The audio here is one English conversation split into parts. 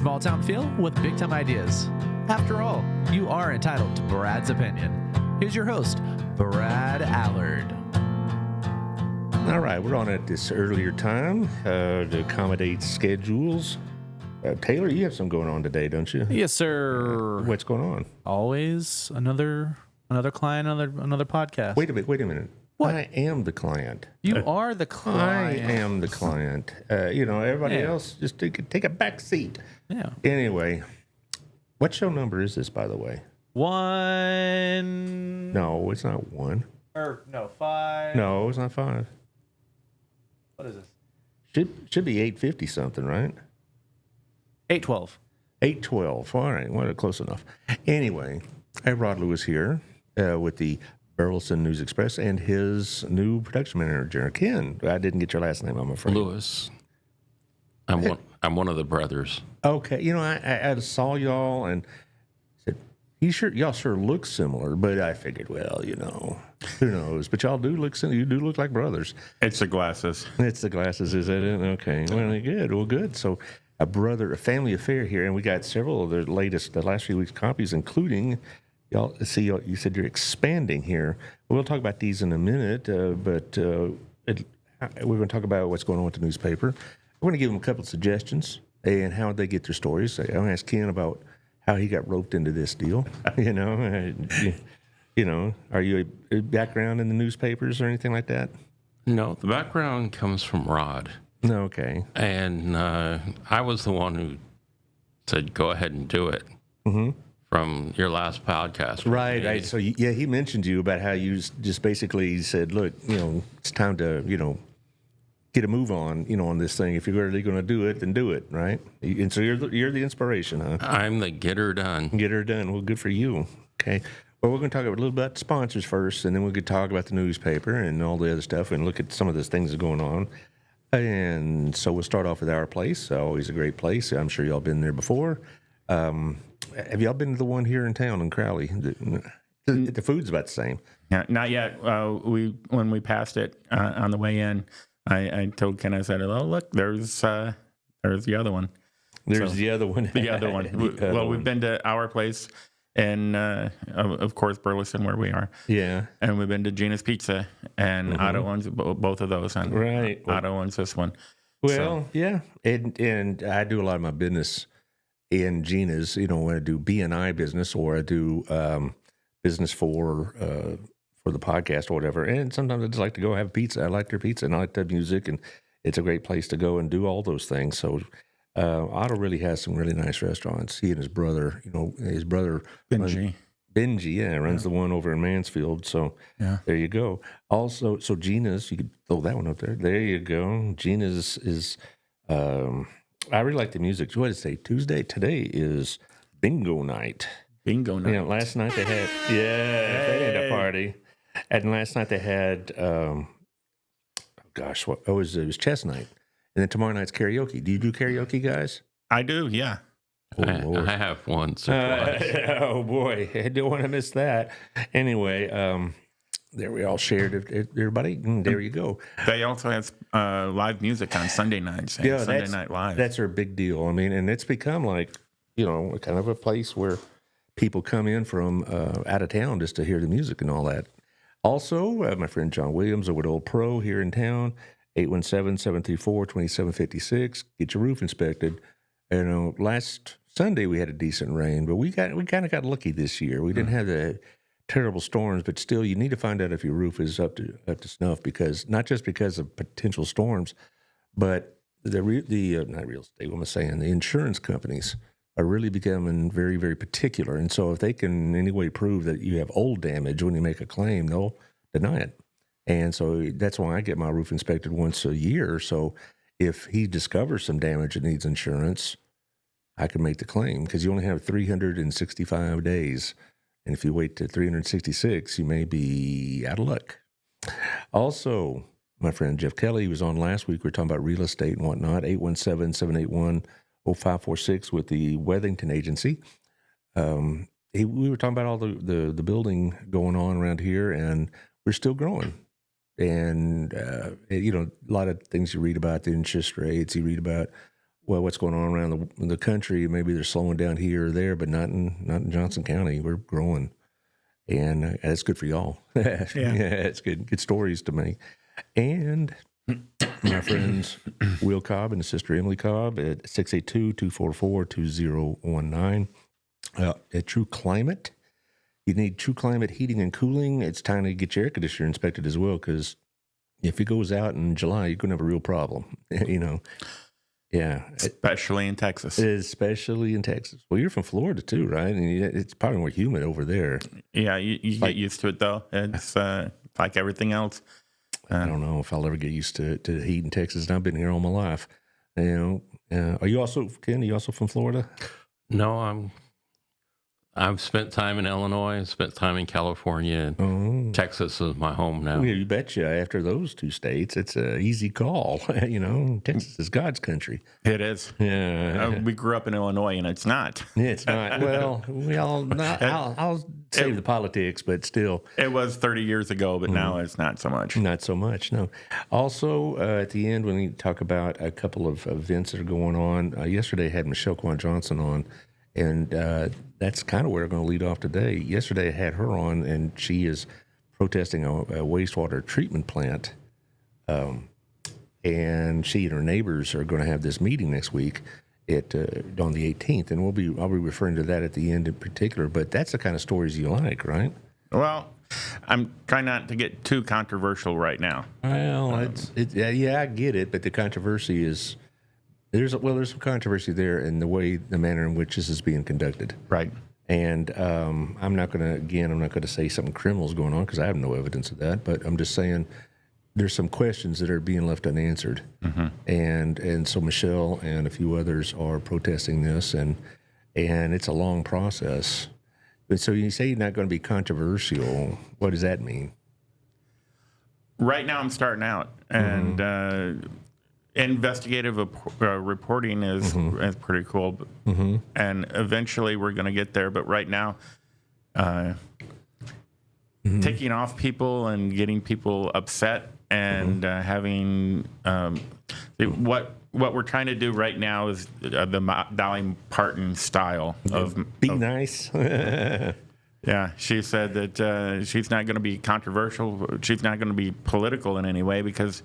Small town feel with big time ideas. After all, you are entitled to Brad's opinion. Here's your host, Brad Allard. All right, we're on at this earlier time to accommodate schedules. Taylor, you have some going on today, don't you? Yes, sir. What's going on? Always another client, another podcast. Wait a minute. What? I am the client. You are the client. I am the client. Everybody else just take a back seat. Yeah. Anyway, what show number is this, by the way? 1. No, it's not 1. Or no, 5. No, it's not 5. What is this? Should be 850 something, right? 812. 812. All right, well, close enough. Anyway, I have Rod Lewis here with the Burleson News Express and his new production manager, Ken. I didn't get your last name, I'm afraid. Lewis. I'm one of the brothers. Okay, I saw y'all and said, y'all sure look similar, but I figured, well, who knows? But y'all do look similar. You do look like brothers. It's the glasses. It's the glasses, is that it? Okay, well, good. Well, good. So a family affair here, and we got several of the last few weeks' copies, including. Y'all see, you said you're expanding here. We'll talk about these in a minute, but we're going to talk about what's going on with the newspaper. We're going to give them a couple of suggestions and how they get their stories. I'm going to ask Ken about how he got roped into this deal. Are you a background in the newspapers or anything like that? No, the background comes from Rod. Okay. And I was the one who said, go ahead and do it. Mm-hmm. From your last podcast. Right. So, he mentioned you about how you just basically said, look, it's time to, get a move on, on this thing. If you're really going to do it, then do it, right? And so you're the inspiration, huh? I'm the get her done. Get her done. Well, good for you. Okay. Well, we're going to talk a little bit about sponsors first, and then we could talk about the newspaper and all the other stuff and look at some of those things that are going on. And so we'll start off with Our Place. Always a great place. I'm sure y'all been there before. Have y'all been to the one here in town in Crowley? The food's about the same. Yeah, not yet. When we passed it on the way in, I told Ken, I said, "Oh, look, there's the other one." There's the other one. The other one. We've been to Our Place, and of course Burleson, where we are. Yeah. And we've been to Gina's Pizza, and Otto owns both of those. And right. Otto owns this one. Well, yeah, and I do a lot of my business in Gina's, when I do B&I business or I do business for the podcast or whatever. And sometimes I just like to go have pizza. I like their pizza and I like their music, and it's a great place to go and do all those things. So Otto really has some really nice restaurants. He and his brother, Benji. Runs the one over in Mansfield. So there you go. Also, so Gina's, you could throw that one up there. There you go. Gina's is... I really like the music. What did it say? Tuesday? Today is bingo night. Bingo night. Last night they had, they had a party. And last night they had, it was chess night. And then tomorrow night's karaoke. Do you do karaoke, guys? I do, yeah. I have once or twice. Oh, boy. I don't want to miss that. Anyway, there we all shared it, everybody. There you go. They also have live music on Sunday nights. Sunday Night Live. That's their big deal. I mean, and it's become like, kind of a place where people come in from out of town just to hear the music and all that. Also, my friend John Williams over at Old Pro here in town, 817-734-2756. Get your roof inspected. Last Sunday we had a decent rain, but we kind of got lucky this year. We didn't have the terrible storms, but still, you need to find out if your roof is up to snuff, because not just because of potential storms, but not real estate. What am I saying? The insurance companies are really becoming very, very particular, and so if they can in any way prove that you have old damage when you make a claim, they'll deny it. And so that's why I get my roof inspected once a year. So if he discovers some damage that needs insurance, I can make the claim, because you only have 365 days. And if you wait to 366, you may be out of luck. Also, my friend Jeff Kelly was on last week. We were talking about real estate and whatnot, 817-781-0546 with the Wethington Agency. We were talking about all the building going on around here, and we're still growing. And, a lot of things you read about, the interest rates, you read about well, what's going on around the country. Maybe they're slowing down here or there, but not in Johnson County. We're growing, and that's good for y'all. Yeah, it's good stories to me. And my friends Will Cobb and his sister Emily Cobb at 682-244-2019. At True Climate, you need True Climate heating and cooling. It's time to get your air conditioner inspected as well, because if it goes out in July, you're going to have a real problem. Yeah. Especially in Texas. Especially in Texas. Well, you're from Florida too, right? And it's probably more humid over there. Yeah, you get used to it though. It's like everything else. I don't know if I'll ever get used to heat in Texas. And I've been here all my life. Are you also, Ken? Are you also from Florida? No, I've spent time in Illinois, spent time in California, and Texas is my home now. Well, you betcha. After those two states, it's an easy call. Texas is God's country. It is. Yeah. We grew up in Illinois, and it's not. It's not. Well, I'll save the politics, but still. It was 30 years ago, but now it's not so much. Not so much, no. Also, at the end, when we talk about a couple of events that are going on, yesterday I had Michelle Kwan Johnson on, and that's kind of where we're going to lead off today. Yesterday I had her on, and she is protesting a wastewater treatment plant. And she and her neighbors are going to have this meeting next week on the 18th, and I'll be referring to that at the end in particular. But that's the kind of stories you like, right? Well, I'm trying not to get too controversial right now. Well, yeah, I get it, but the controversy is there's some controversy there in the manner in which this is being conducted, right? And I'm not going to say something criminal is going on, because I have no evidence of that. But I'm just saying there's some questions that are being left unanswered, and so Michelle and a few others are protesting this, and it's a long process. But so you say you're not going to be controversial. What does that mean? Right now, I'm starting out, and investigative reporting is pretty cool, and eventually we're going to get there. But right now, taking off people and getting people upset and having what we're trying to do right now is the Dolly Parton style of be nice. Yeah, she said that she's not going to be controversial. She's not going to be political in any way, because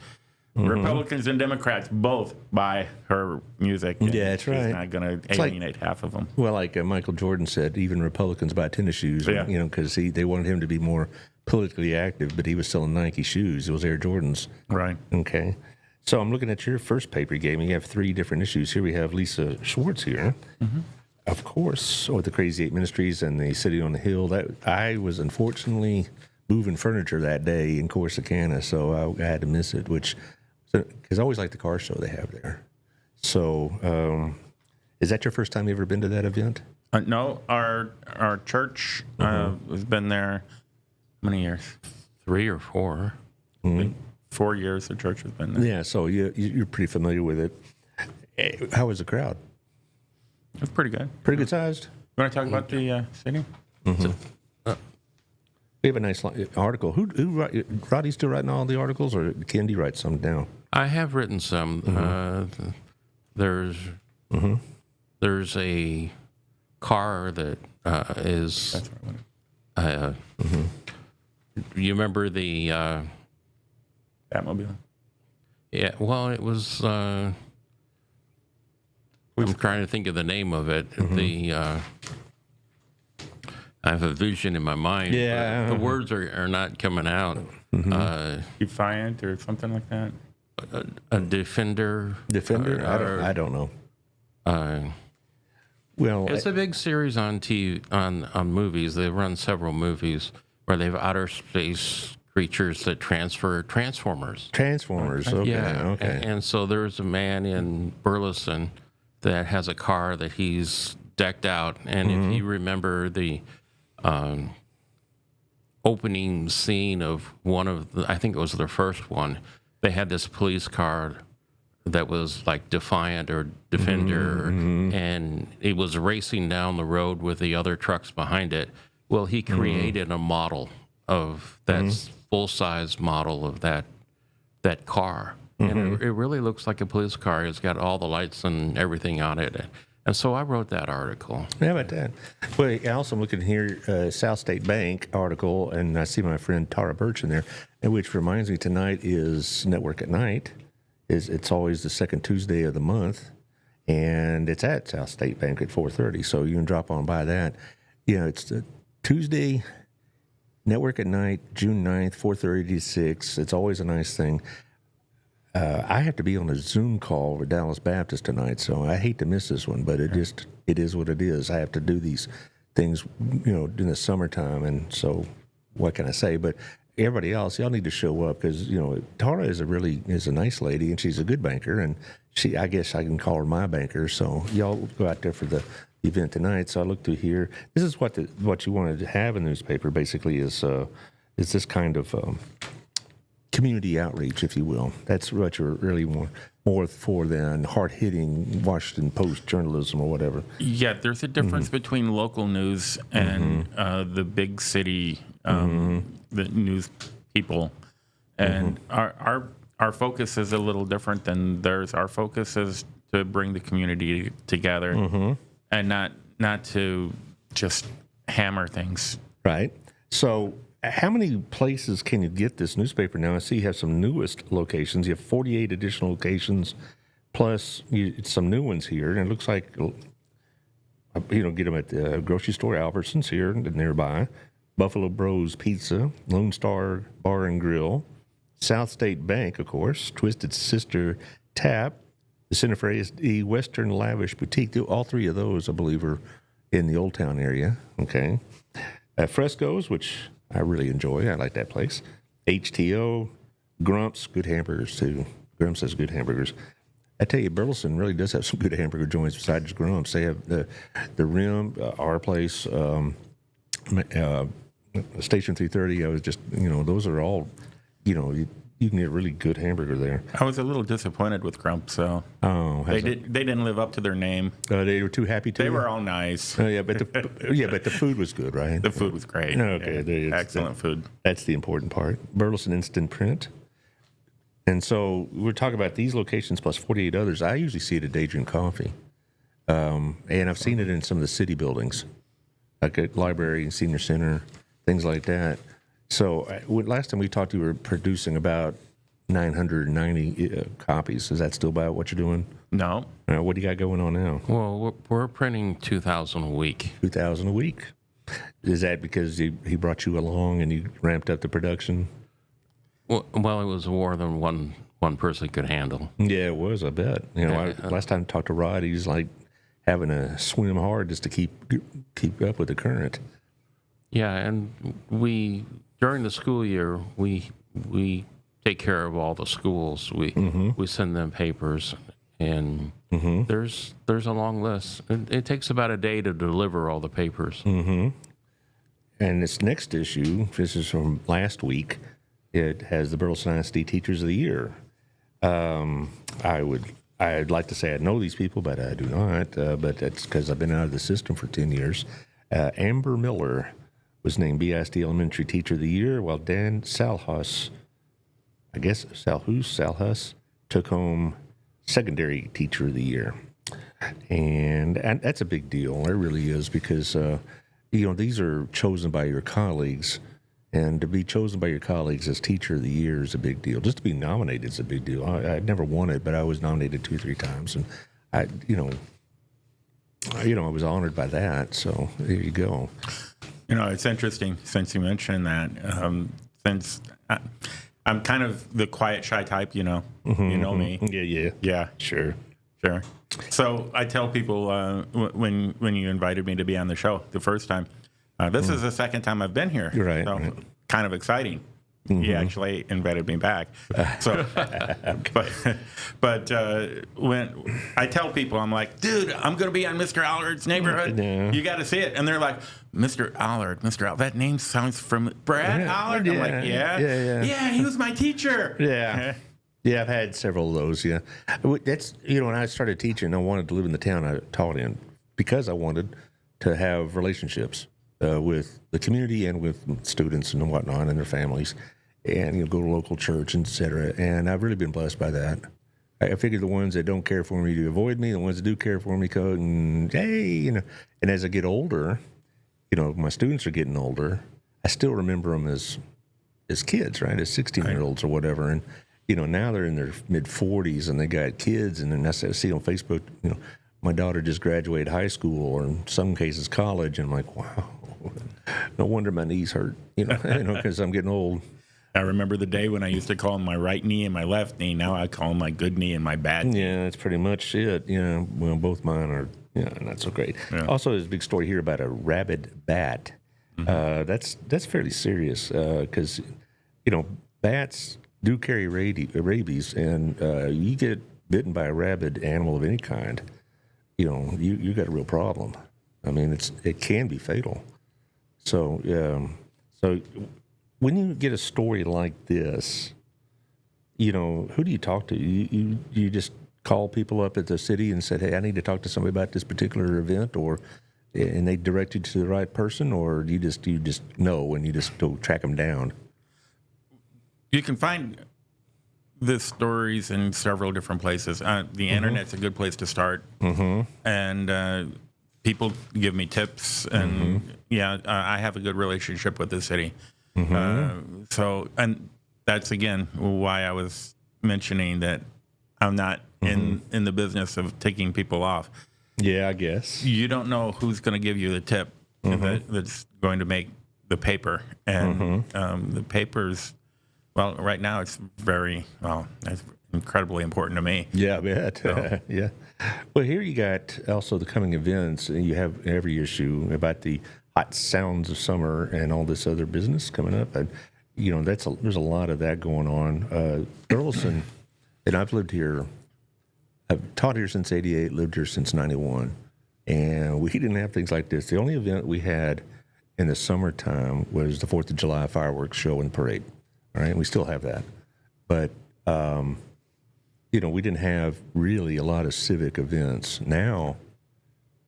Republicans and Democrats both buy her music. Yeah, that's right. She's not going to alienate half of them. Well, like Michael Jordan said, even Republicans buy tennis shoes, because they wanted him to be more politically active, but he was selling Nike shoes. It was Air Jordans. Right. Okay. So I'm looking at your first paper game. You have 3 different issues. Here we have Lisa Schwartz here. Of course, with the Crazy 8 Ministries and the City on the Hill. That I was unfortunately moving furniture that day in Corsicana, so I had to miss it, because I always like the car show they have there. So is that your first time you ever been to that event? No, our church has been there many years? 3 or 4. 4 years the church has been there. Yeah, so you're pretty familiar with it. How was the crowd? It was pretty good. Pretty good sized? You want to talk about the city? We have a nice article. Who Roddy's still writing all the articles, or Kendi writes some down? I have written some. There's a car that is. That's right. You remember the Batmobile? Yeah. Well, it was. I'm trying to think of the name of it. I have a vision in my mind. Yeah. But the words are not coming out. Defiant or something like that? A Defender. Defender? I don't know. Well, it's a big series on TV, on movies. They run several movies where they have outer space creatures that Transformers. Transformers. Okay. Yeah. Okay. And so there's a man in Burleson that has a car that he's decked out, and if you remember the opening scene of I think it was the first one, they had this police car that was like Defiant or Defender, and it was racing down the road with the other trucks behind it. Well, he created a model of that full-size model of that car. and it really looks like a police car. It's got all the lights and everything on it. And so I wrote that article. How about that? Well, also I'm looking here, South State Bank article, and I see my friend Tara Birch in there, and which reminds me tonight is Network at Night. It's always the second Tuesday of the month, and it's at South State Bank at 4:30, so you can drop on by that. It's the Tuesday Network at Night, June 9th, 4:30 to 6. It's always a nice thing. I have to be on a Zoom call with Dallas Baptist tonight, so I hate to miss this one, but it is what it is. I have to do these things, in the summertime, and so what can I say? But everybody else, y'all need to show up because Tara is a nice lady, and she's a good banker, and I guess I can call her my banker. So y'all go out there for the event tonight. So I looked through here. This is what you wanted to have in the newspaper. Basically, is this kind of community outreach, if you will. That's what you're really more for than hard-hitting Washington Post journalism or whatever. Yeah, there's a difference between local news and the big city, the news people. And our focus is a little different than theirs. Our focus is to bring the community together and not to just hammer things. Right. So how many places can you get this newspaper now? I see you have some newest locations. You have 48 additional locations, plus some new ones here. And it looks like, get them at the grocery store, Albertsons here nearby, Buffalo Bros Pizza, Lone Star Bar and Grill, South State Bank, of course, Twisted Sister Tap, the Center for ASD, Western Lavish Boutique. All three of those, I believe, are in the Old Town area. Okay. Fresco's, which I really enjoy. I like that place. HTO, Grump's, good hamburgers too. Grump's has good hamburgers. I tell you, Burleson really does have some good hamburger joints besides Grump's. They have the Rim, our place, Station 330. I was just, those are all, you can get really good hamburger there. I was a little disappointed with Grump, so they didn't live up to their name. They were too happy to. They were all nice. Yeah, but the food was good, right? The food was great. Okay, yeah, excellent food. That's the important part. Burleson Instant Print. And so we're talking about these locations plus 48 others. I usually see it at Daydream Coffee, and I've seen it in some of the city buildings, like at library and senior center, things like that. So last time we talked, you were producing about 990 copies. Is that still about what you're doing? No. What do you got going on now? Well, we're printing 2,000 a week. 2,000 a week. Is that because he brought you along and you ramped up the production? Well, it was more than one person could handle. Yeah, it was, I bet. Last time I talked to Rod, he was like having to swim hard just to keep up with the current. Yeah, and during the school year, we take care of all the schools. We send them papers, and there's a long list. It takes about a day to deliver all the papers. And this next issue, this is from last week. It has the Burleson ISD Teachers of the Year. I'd like to say I know these people, but I do not. But that's because I've been out of the system for 10 years. Amber Miller was named BISD Elementary Teacher of the Year, while Dan Salhus, Salhus took home Secondary Teacher of the Year. And that's a big deal. It really is because, these are chosen by your colleagues. And to be chosen by your colleagues as Teacher of the Year is a big deal. Just to be nominated is a big deal. I never won it, but I was nominated 2 or 3 times. And I was honored by that. So there you go. It's interesting since you mentioned that. Since I'm kind of the quiet, shy type, you know me. Yeah. Sure. So I tell people when you invited me to be on the show the first time, this is the second time I've been here. You're right. So right. Kind of exciting. He actually invited me back. So, but when I tell people, I'm like, dude, I'm going to be on Mr. Allard's Neighborhood. Yeah. You got to see it. And they're like, Mr. Allard, that name sounds from Brad Allard. I'm like, yeah, he was my teacher. Yeah. Yeah, I've had several of those, yeah. That's, when I started teaching, I wanted to live in the town I taught in because I wanted to have relationships with the community and with students and whatnot and their families. and go to local church, et cetera. And I've really been blessed by that. I figure the ones that don't care for me to avoid me, the ones that do care for me go and hey, And as I get older, my students are getting older. I still remember them as kids, right? As 16-year-olds or whatever. And now they're in their mid 40s and they got kids. And then I see on Facebook, my daughter just graduated high school or in some cases college. And I'm like, wow, no wonder my knees hurt, because I'm getting old. I remember the day when I used to call them my right knee and my left knee. Now I call them my good knee and my bad knee. Yeah, that's pretty much it. Well, both mine are, not so great. Yeah. Also, there's a big story here about a rabid bat. Mm-hmm. That's fairly serious because, bats do carry rabies, and you get bitten by a rabid animal of any kind, you got a real problem. I mean, it can be fatal. So when you get a story like this, who do you talk to? You just call people up at the city and said, hey, I need to talk to somebody about this particular event, and they direct you to the right person, or you just know and you just go track them down? You can find the stories in several different places. The internet's a good place to start, and people give me tips, and I have a good relationship with the city. And that's again why I was mentioning that I'm not in the business of taking people off. Yeah, I guess you don't know who's going to give you the tip that's going to make the paper, and the papers. Well, right now it's that's incredibly important to me. Yeah, I bet. So. Yeah. Well, here you got also the coming events. You have every issue about the hot sounds of summer and all this other business coming up. And, there's a lot of that going on. Burleson, and I've lived here. I've taught here since 88, lived here since 91. And we didn't have things like this. The only event we had in the summertime was the 4th of July fireworks show and parade. All right, we still have that. But, we didn't have really a lot of civic events. Now,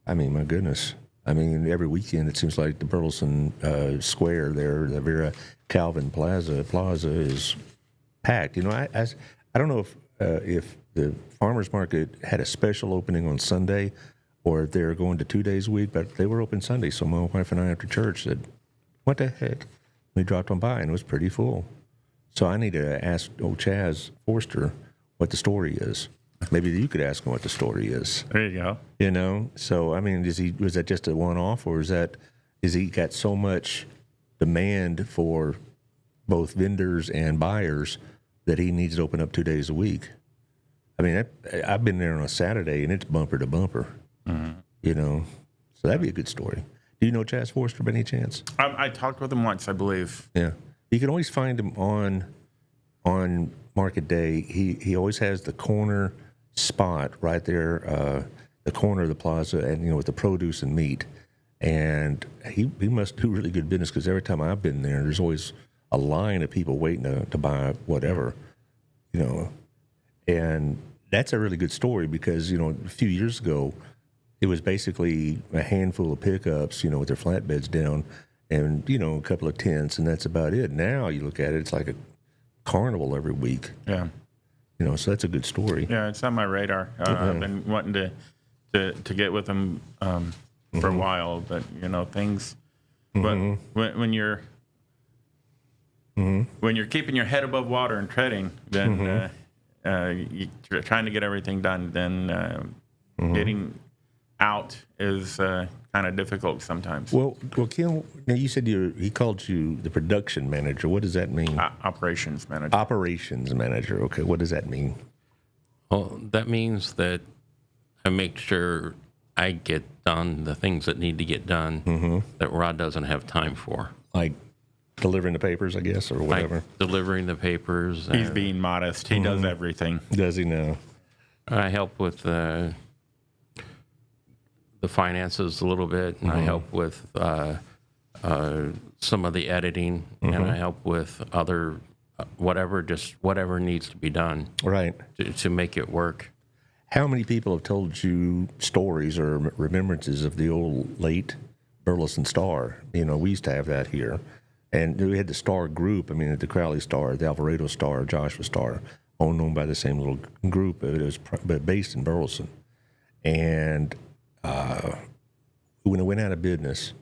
I mean, my goodness. I mean, every weekend it seems like the Burleson Square there, the Vera Calvin Plaza is packed. I don't know if the farmers market had a special opening on Sunday or if they're going to 2 days a week, but they were open Sunday. So my wife and I after church said, what the heck? We dropped on by and it was pretty full. So I need to ask old Chaz Forster what the story is. Maybe you could ask him what the story is. There you go. So I mean, was that just a one-off, or is he got so much demand for both vendors and buyers that he needs to open up 2 days a week? I mean, I've been there on a Saturday and it's bumper to bumper. So that'd be a good story. Do you know Chaz Forster by any chance? I talked with him once, I believe. Yeah, you can always find him on market day. He always has the corner spot right there, the corner of the plaza, and with the produce and meat. And he must do really good business, because every time I've been there's always a line of people waiting to buy whatever, And that's a really good story, because a few years ago it was basically a handful of pickups, with their flatbeds down, and a couple of tents, and that's about it. Now you look at it, it's like a carnival every week. Yeah. So that's a good story. Yeah, it's on my radar. I've been wanting to get with them for a while, but things. But when you're keeping your head above water and treading, then you're trying to get everything done. Then getting out is kind of difficult sometimes. Well, Kim, now you said he called you the production manager. What does that mean? Operations manager. Operations manager. Okay, what does that mean? Well, that means that I make sure I get done the things that need to get done that Rod doesn't have time for. Like delivering the papers, I guess, or whatever. Like delivering the papers. He's being modest. He does everything. Does he now? I help with the finances a little bit, and I help with some of the editing, and I help with other whatever needs to be done, right, to make it work. How many people have told you stories or remembrances of the old late Burleson Star? We used to have that here, And we had the Star group. I mean, the Crowley Star, the Alvarado Star, Joshua Star, all known by the same little group. But it was based in Burleson. And when it went out of business,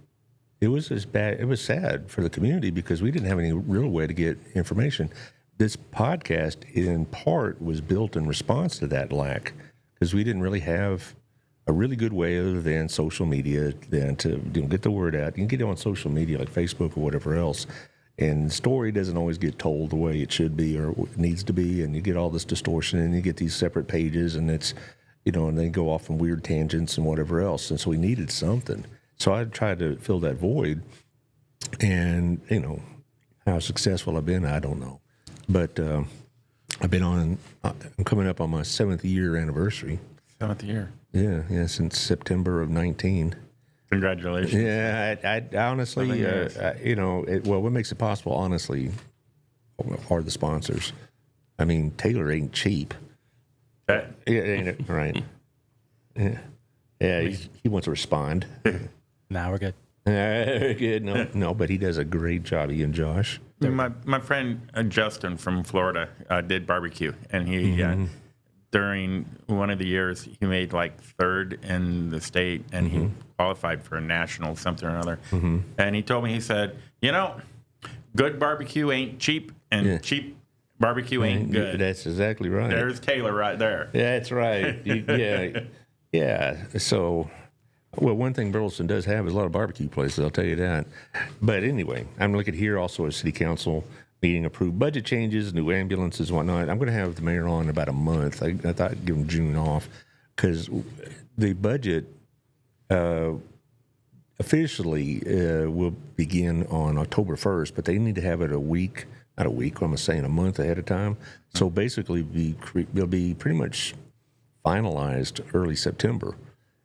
it was as bad. It was sad for the community because we didn't have any real way to get information. This podcast, in part, was built in response to that lack because we didn't really have a really good way other than social media then to get the word out. You can get it on social media like Facebook or whatever else. And the story doesn't always get told the way it should be or needs to be. And you get all this distortion and you get these separate pages and it's, and they go off on weird tangents and whatever else. And so we needed something. So I tried to fill that void. And, how successful I've been, I don't know. But I've been I'm coming up on my 7th year anniversary. 7th year. Yeah, since September of 19. Congratulations. Yeah, I honestly, what makes it possible, honestly, are the sponsors. I mean, Taylor ain't cheap. Yeah, ain't it? Right. Yeah, he wants to respond. Now we're good. Good. No, but he does a great job, he and Josh. My friend Justin from Florida did barbecue, and he during one of the years he made like 3rd in the state, and he qualified for a national something or another. And he told me, he said, good barbecue ain't cheap, and cheap barbecue ain't good. That's exactly right. There's Taylor right there. Yeah, that's right. Yeah. So, well, one thing Burleson does have is a lot of barbecue places, I'll tell you that. But anyway, I'm looking here also at City Council meeting approved budget changes, new ambulances and whatnot. I'm going to have the mayor on in about a month. I thought I'd give him June off because the budget officially will begin on October 1st, but they need to have it a month ahead of time. So basically, they'll be pretty much finalized early September.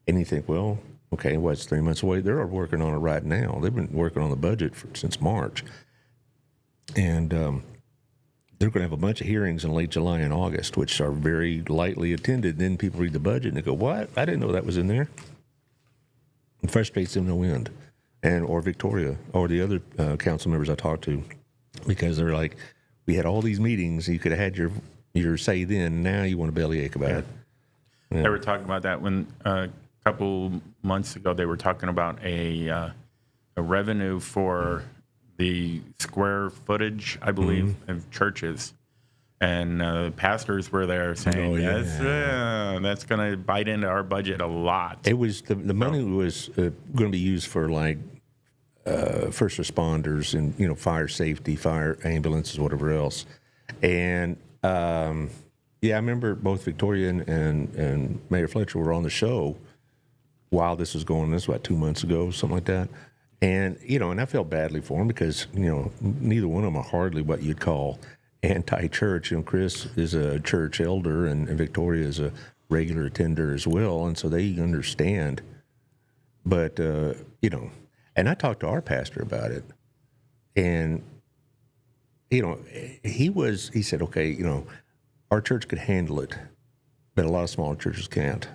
And you think, well, okay, it's 3 months away. They're working on it right now. They've been working on the budget since March. And they're going to have a bunch of hearings in late July and August, which are very lightly attended. Then people read the budget and they go, what? I didn't know that was in there. It frustrates them no end. Or Victoria, or the other council members I talked to, because they're like, we had all these meetings. You could have had your say then. Now you want a bellyache about it. Yeah. They were talking about that when a couple months ago they were talking about a revenue for the square footage, I believe, of churches. And pastors were there saying, that's going to bite into our budget a lot. It was the money was going to be used for like first responders and fire safety, fire ambulances, whatever else. And I remember both Victoria and Mayor Fletcher were on the show while this was going. This was about 2 months ago, something like that. And and I felt badly for them because neither one of them are hardly what you'd call anti-church. Chris is a church elder and Victoria is a regular attender as well, and so they understand. But and I talked to our pastor about it, and he said, okay, our church could handle it, but a lot of smaller churches can't,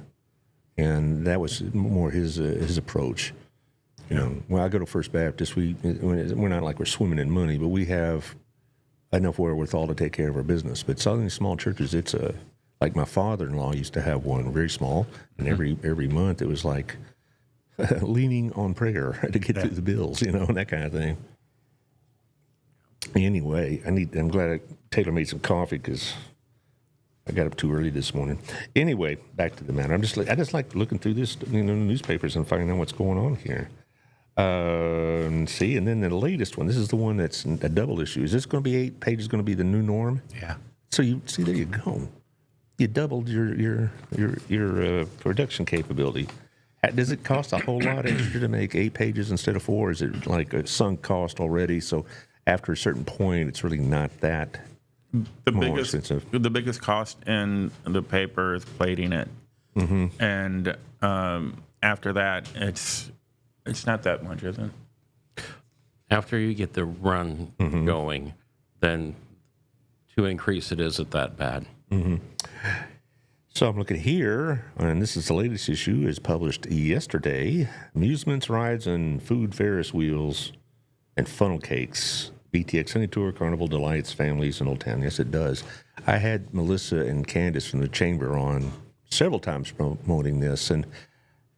and that was more his approach. Well, I go to First Baptist. We're not like we're swimming in money, but we have enough wherewithal to take care of our business. But some of these small churches, it's like my father-in-law used to have one, very small, and every month it was like leaning on prayer to get through the bills, and that kind of thing. Anyway, I'm glad Taylor made some coffee because I got up too early this morning. Anyway, back to the matter. I just like looking through this, newspapers and finding out what's going on here. And then the latest one. This is the one that's a double issue. Is this going to be 8 pages? Going to be the new norm? Yeah. So there you go. You doubled your production capability. Does it cost a whole lot extra to make 8 pages instead of 4? Is it like a sunk cost already? So after a certain point, it's really not that expensive. The biggest cost in the paper is plating it, and after that, it's not that much, is it? After you get the run going, then to increase it isn't that bad. So I'm looking here, and this is the latest issue, is published yesterday. Amusements, rides, and food Ferris wheels and funnel cakes. BTX Honey Tour, Carnival delights families in Old Town. Yes, it does. I had Melissa and Candace from the Chamber on several times promoting this, and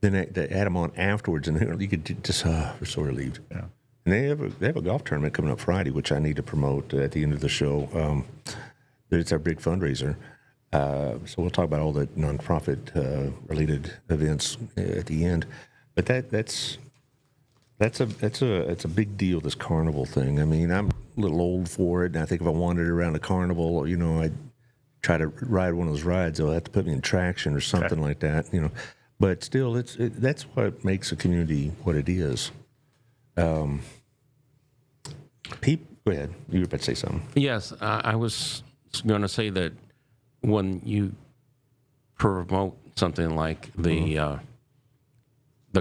then they had them on afterwards, and you could just, we're so relieved. Yeah. And they have a golf tournament coming up Friday, which I need to promote at the end of the show. It's our big fundraiser. So we'll talk about all the nonprofit related events at the end. But that's a big deal, this carnival thing. I mean, I'm a little old for it, and I think if I wandered around a carnival, I'd try to ride one of those rides. They'll have to put me in traction or something like that, But still, that's what makes a community what it is. Go ahead. You were about to say something. Yes, I was going to say that when you promote something like the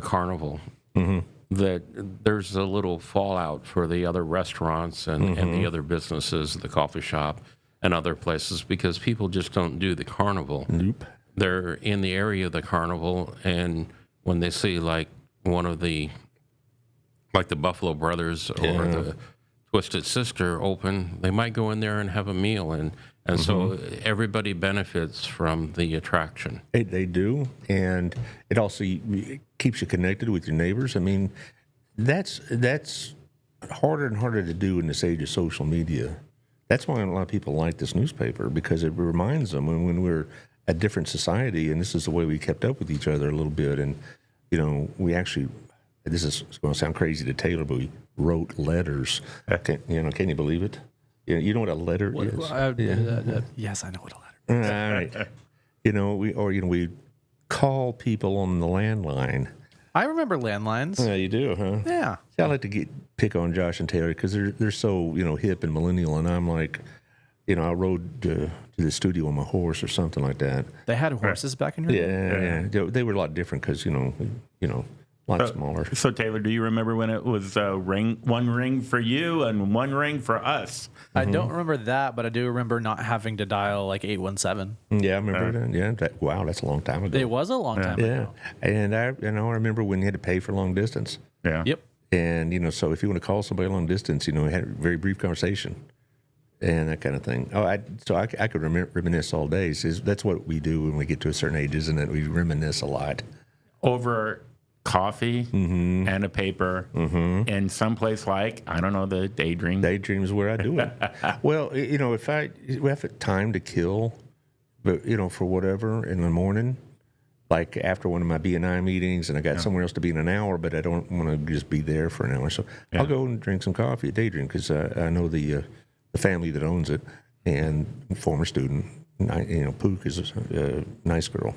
carnival, that there's a little fallout for the other restaurants and the other businesses, the coffee shop and other places, because people just don't do the carnival. Nope. They're in the area of the carnival, and when they see like one of the Buffalo Brothers or the Twisted Sister open, they might go in there and have a meal, and so everybody benefits from the attraction. They do, and it also keeps you connected with your neighbors. I mean, that's harder and harder to do in this age of social media. That's why a lot of people like this newspaper, because it reminds them when we're a different society, and this is the way we kept up with each other a little bit. And we actually, this is going to sound crazy to Taylor, but we wrote letters. Can you believe it? You know what a letter is? Yes, I know what a letter is. All right. We call people on the landline. I remember landlines. Yeah, you do, huh? Yeah. See, I like to pick on Josh and Taylor because they're so hip and millennial, and I'm like, I rode to the studio on my horse or something like that. They had horses back in your day? Yeah. They were a lot different because a lot smaller. So Taylor, do you remember when it was one ring for you and one ring for us? I don't remember that, but I do remember not having to dial like 817. Yeah, I remember that. Yeah, wow, that's a long time ago. It was a long time ago. And I remember when you had to pay for long distance. Yeah. Yep. And so if you want to call somebody long distance, we had a very brief conversation and that kind of thing. I could reminisce all day. That's what we do when we get to a certain age, isn't it? We reminisce a lot Over coffee and a paper in someplace like, I don't know, the Daydream. Daydream is where I do it. Well, if we have time to kill, but for whatever in the morning, like after one of my BNI meetings, and I got somewhere else to be in an hour, but I don't want to just be there for an hour, so I'll go and drink some coffee at Daydream because I know the family that owns it and former student. Pook is a nice girl.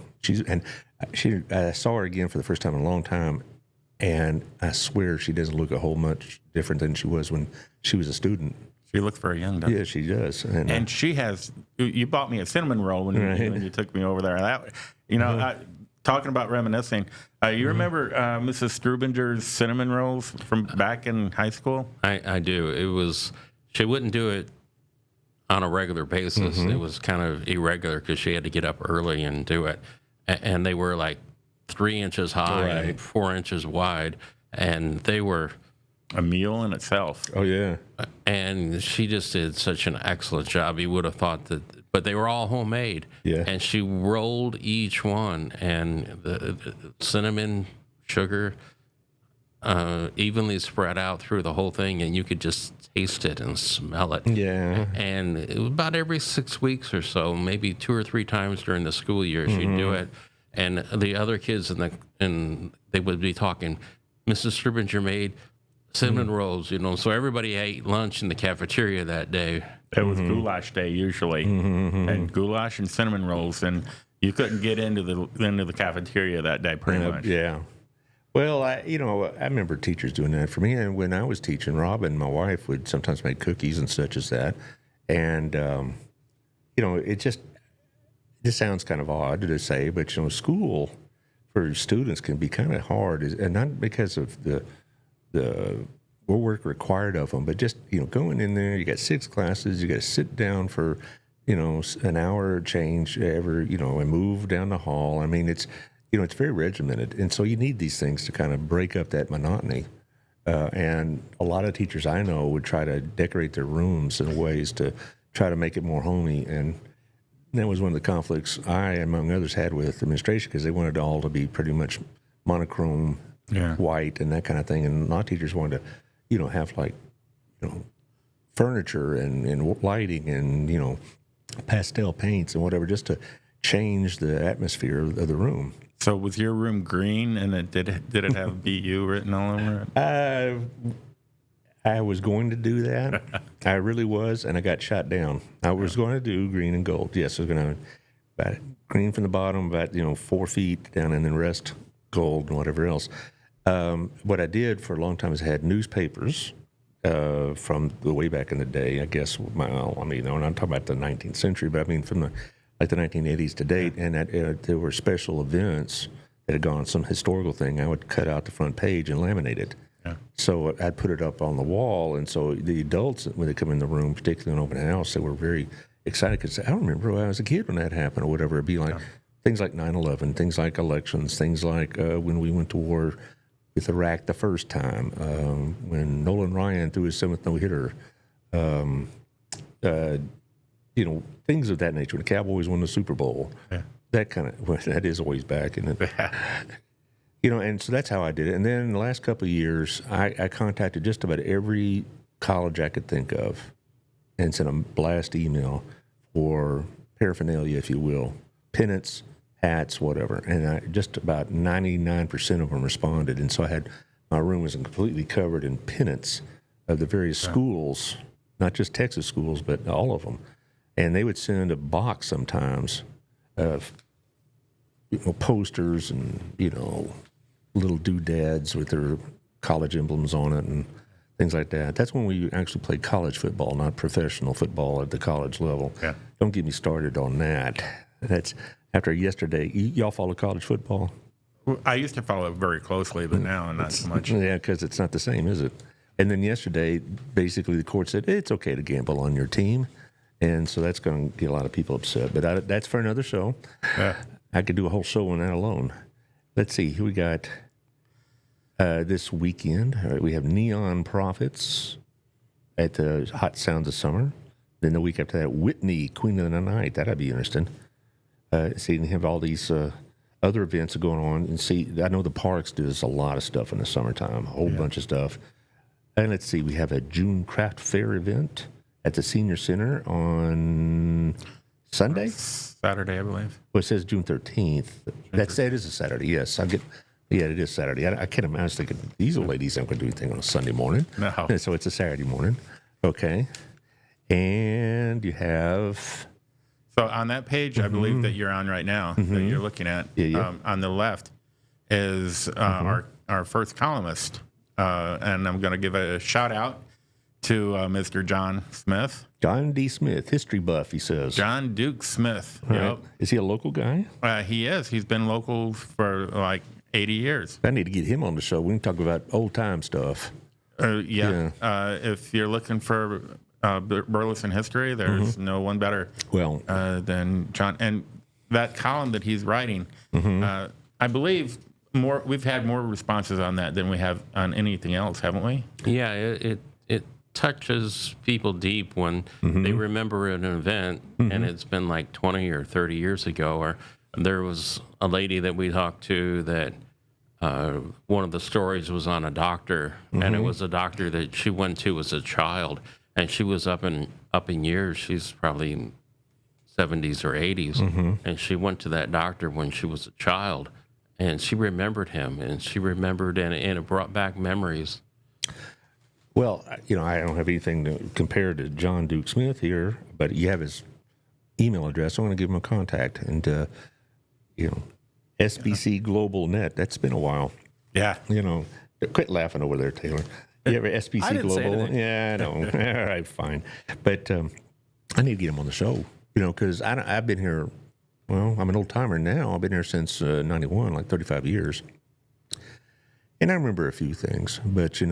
I saw her again for the first time in a long time, and I swear she doesn't look a whole much different than she was when she was a student. She looks very young, doesn't she? Yeah, she does. And she has. You bought me a cinnamon roll when you took me over there. Talking about reminiscing, you remember Mrs. Strubinger's cinnamon rolls from back in high school? I do. She wouldn't do it on a regular basis. It was kind of irregular because she had to get up early and do it. And they were like 3 inches high and 4 inches wide. And they were a meal in itself. Oh, yeah. And she just did such an excellent job. You would have thought that, but they were all homemade. Yeah. And she rolled each one, and the cinnamon, sugar, evenly spread out through the whole thing, and you could just taste it and smell it. Yeah. And it was about every 6 weeks or so, maybe 2 or 3 times during the school year, she'd do it. And the other kids they would be talking, Mrs. Strubinger made cinnamon rolls, So everybody ate lunch in the cafeteria that day. It was goulash day usually, and goulash and cinnamon rolls, and you couldn't get into the cafeteria that day pretty much. Yeah. Well, I remember teachers doing that for me. And when I was teaching, Robin, my wife, would sometimes make cookies and such as that. And, it just sounds kind of odd to say, but, school for students can be kind of hard. And not because of the work required of them, but just, going in there, you got 6 classes, you got to sit down for, an hour change and move down the hall. I mean, it's very regimented. And so you need these things to kind of break up that monotony. And a lot of teachers I know would try to decorate their rooms in ways to try to make it more homey. And that was one of the conflicts I, among others, had with administration, because they wanted it all to be pretty much monochrome, white, and that kind of thing. And a lot of teachers wanted to, have like, furniture and lighting and, pastel paints and whatever, just to change the atmosphere of the room. So was your room green, and did it have BU written all over it? I was going to do that. I really was, and I got shot down. I was going to do green and gold. Yes, I was going to about green from the bottom, about 4 feet down, and then rest gold and whatever else. What I did for a long time is I had newspapers from the way back in the day. I guess I'm not talking about the 19th century, but I mean from the 1980s to date, and there were special events that had gone, some historical thing. I would cut out the front page and laminate it. Yeah. So I'd put it up on the wall, and so the adults, when they come in the room, particularly in open house, they were very excited because I remember when I was a kid when that happened or whatever. It'd be like things like 9/11, things like elections, things like when we went to war with Iraq the first time, when Nolan Ryan threw his 7th no-hitter, things of that nature. When the Cowboys won the Super Bowl, that kind of, that is always back, isn't it? And so that's how I did it. And then in the last couple of years, I contacted just about every college I could think of and sent a blast email for paraphernalia, if you will, pennants, hats, whatever. And just about 99% of them responded. And so my room was completely covered in pennants of the various schools, not just Texas schools, but all of them. And they would send a box sometimes of posters and, little doodads with their college emblems on it and things like that. That's when we actually played college football, not professional football at the college level. Yeah. Don't get me started on that. That's after yesterday. Y'all follow college football? I used to follow it very closely, but now not so much. Yeah, because it's not the same, is it? And then yesterday, basically the court said, it's okay to gamble on your team. And so that's going to get a lot of people upset. But that's for another show. Yeah. I could do a whole show on that alone. Let's see. Who we got this weekend? All right, we have Neon Prophets at the Hot Sounds of Summer. Then the week after that, Whitney, Queen of the Night. That'd be interesting. See, they have all these other events going on. And see, I know the Parks does a lot of stuff in the summertime, a whole bunch of stuff. And let's see, we have a June Craft Fair event at the Senior Center on Sunday? Saturday, I believe. Well, it says June 13th. That is a Saturday, yes. It is Saturday. I can't imagine. I was thinking, these old ladies aren't going to do anything on a Sunday morning. No. So it's a Saturday morning. Okay. And you have... So on that page, I believe that you're on right now, that you're looking at, on the left is our first columnist. And I'm going to give a shout out to Mr. John Smith. John D. Smith, history buff, he says. John Duke Smith. Right. Yep. Is he a local guy? He is. He's been local for like 80 years. I need to get him on the show. We can talk about old-time stuff. If you're looking for Burleson history, there's no one better than John. And that column that he's writing, I believe we've had more responses on that than we have on anything else, haven't we? Yeah, it touches people deep when they remember an event and it's been like 20 or 30 years ago. Or there was a lady that we talked to that one of the stories was on a doctor, and it was a doctor that she went to as a child, and she was up in years. She's probably 70s or 80s, and she went to that doctor when she was a child, and she remembered him, and she remembered, and it brought back memories. Well, I don't have anything to compare to John Duke Smith here, but you have his email address. I want to give him a contact, and SBC Global Net. That's been a while. Yeah. Quit laughing over there, Taylor. You ever SBC I didn't Global? say anything. Yeah, I know. All right, fine. But I need to get him on the show, because I've been here. Well, I'm an old timer now. I've been here since '91, like 35 years. And I remember a few things, but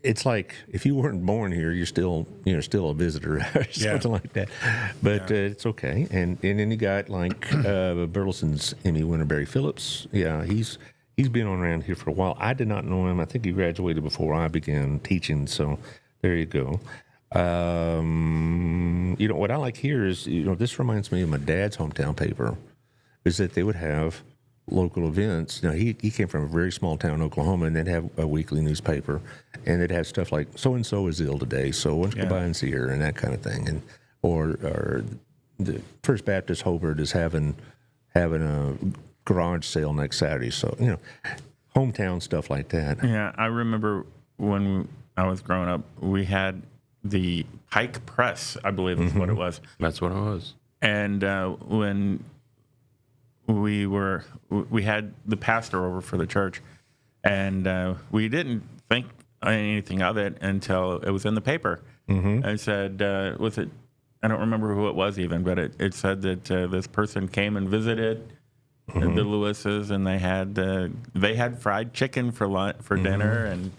it's like if you weren't born here, you're still a visitor or something like that. But it's okay. And then you got like Burleson's Emmy winner Barry Phillips. Yeah, he's he's been around here for a while. I did not know him. I think he graduated before I began teaching. So there you go. What I like here is, this reminds me of my dad's hometown paper, is that they would have local events. Now, he came from a very small town, Oklahoma, and they'd have a weekly newspaper, and they'd have stuff like, so-and-so is ill today, so why don't you go by and see her, and that kind of thing. And or the First Baptist Hobart is having a garage sale next Saturday. So, hometown stuff like that. Yeah, I remember when I was growing up, we had the Pike Press, I believe is what it was. That's what it was. And when we had the pastor over for the church, and we didn't think anything of it until it was in the paper. It said, was it? I don't remember who it was even, but it said that this person came and visited the Lewises, and they had fried chicken for dinner, and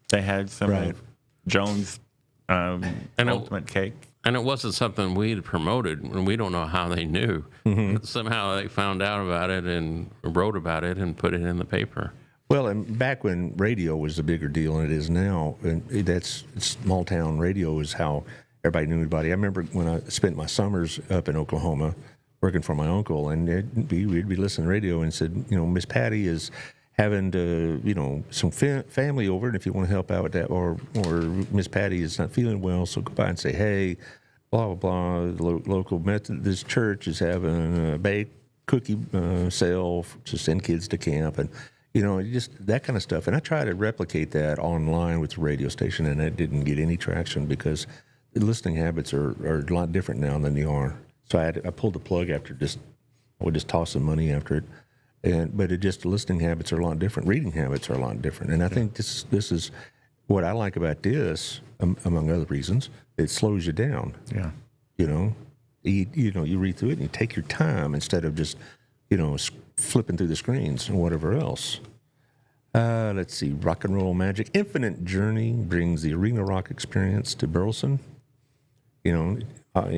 they had some of Jones' ultimate cake. And it wasn't something we had promoted, and we don't know how they knew. Somehow they found out about it and wrote about it and put it in the paper. Well, and back when radio was a bigger deal than it is now, and that's small town radio is how everybody knew everybody. I remember when I spent my summers up in Oklahoma working for my uncle, and we'd be listening to radio and said, Miss Patty is having some family over, and if you want to help out with that, or Miss Patty is not feeling well, so go by and say, hey, blah, blah, blah, the local Methodist church is having a baked cookie sale to send kids to camp, and just that kind of stuff. And I tried to replicate that online with the radio station, and that didn't get any traction because the listening habits are a lot different now than they are. So I pulled the plug after I would just toss some money after it. But the listening habits are a lot different. Reading habits are a lot different. And I think this is what I like about this, among other reasons. It slows you down. Yeah. You read through it and you take your time instead of just, flipping through the screens and whatever else. Let's see. Rock and Roll Magic. Infinite Journey brings the arena rock experience to Burleson.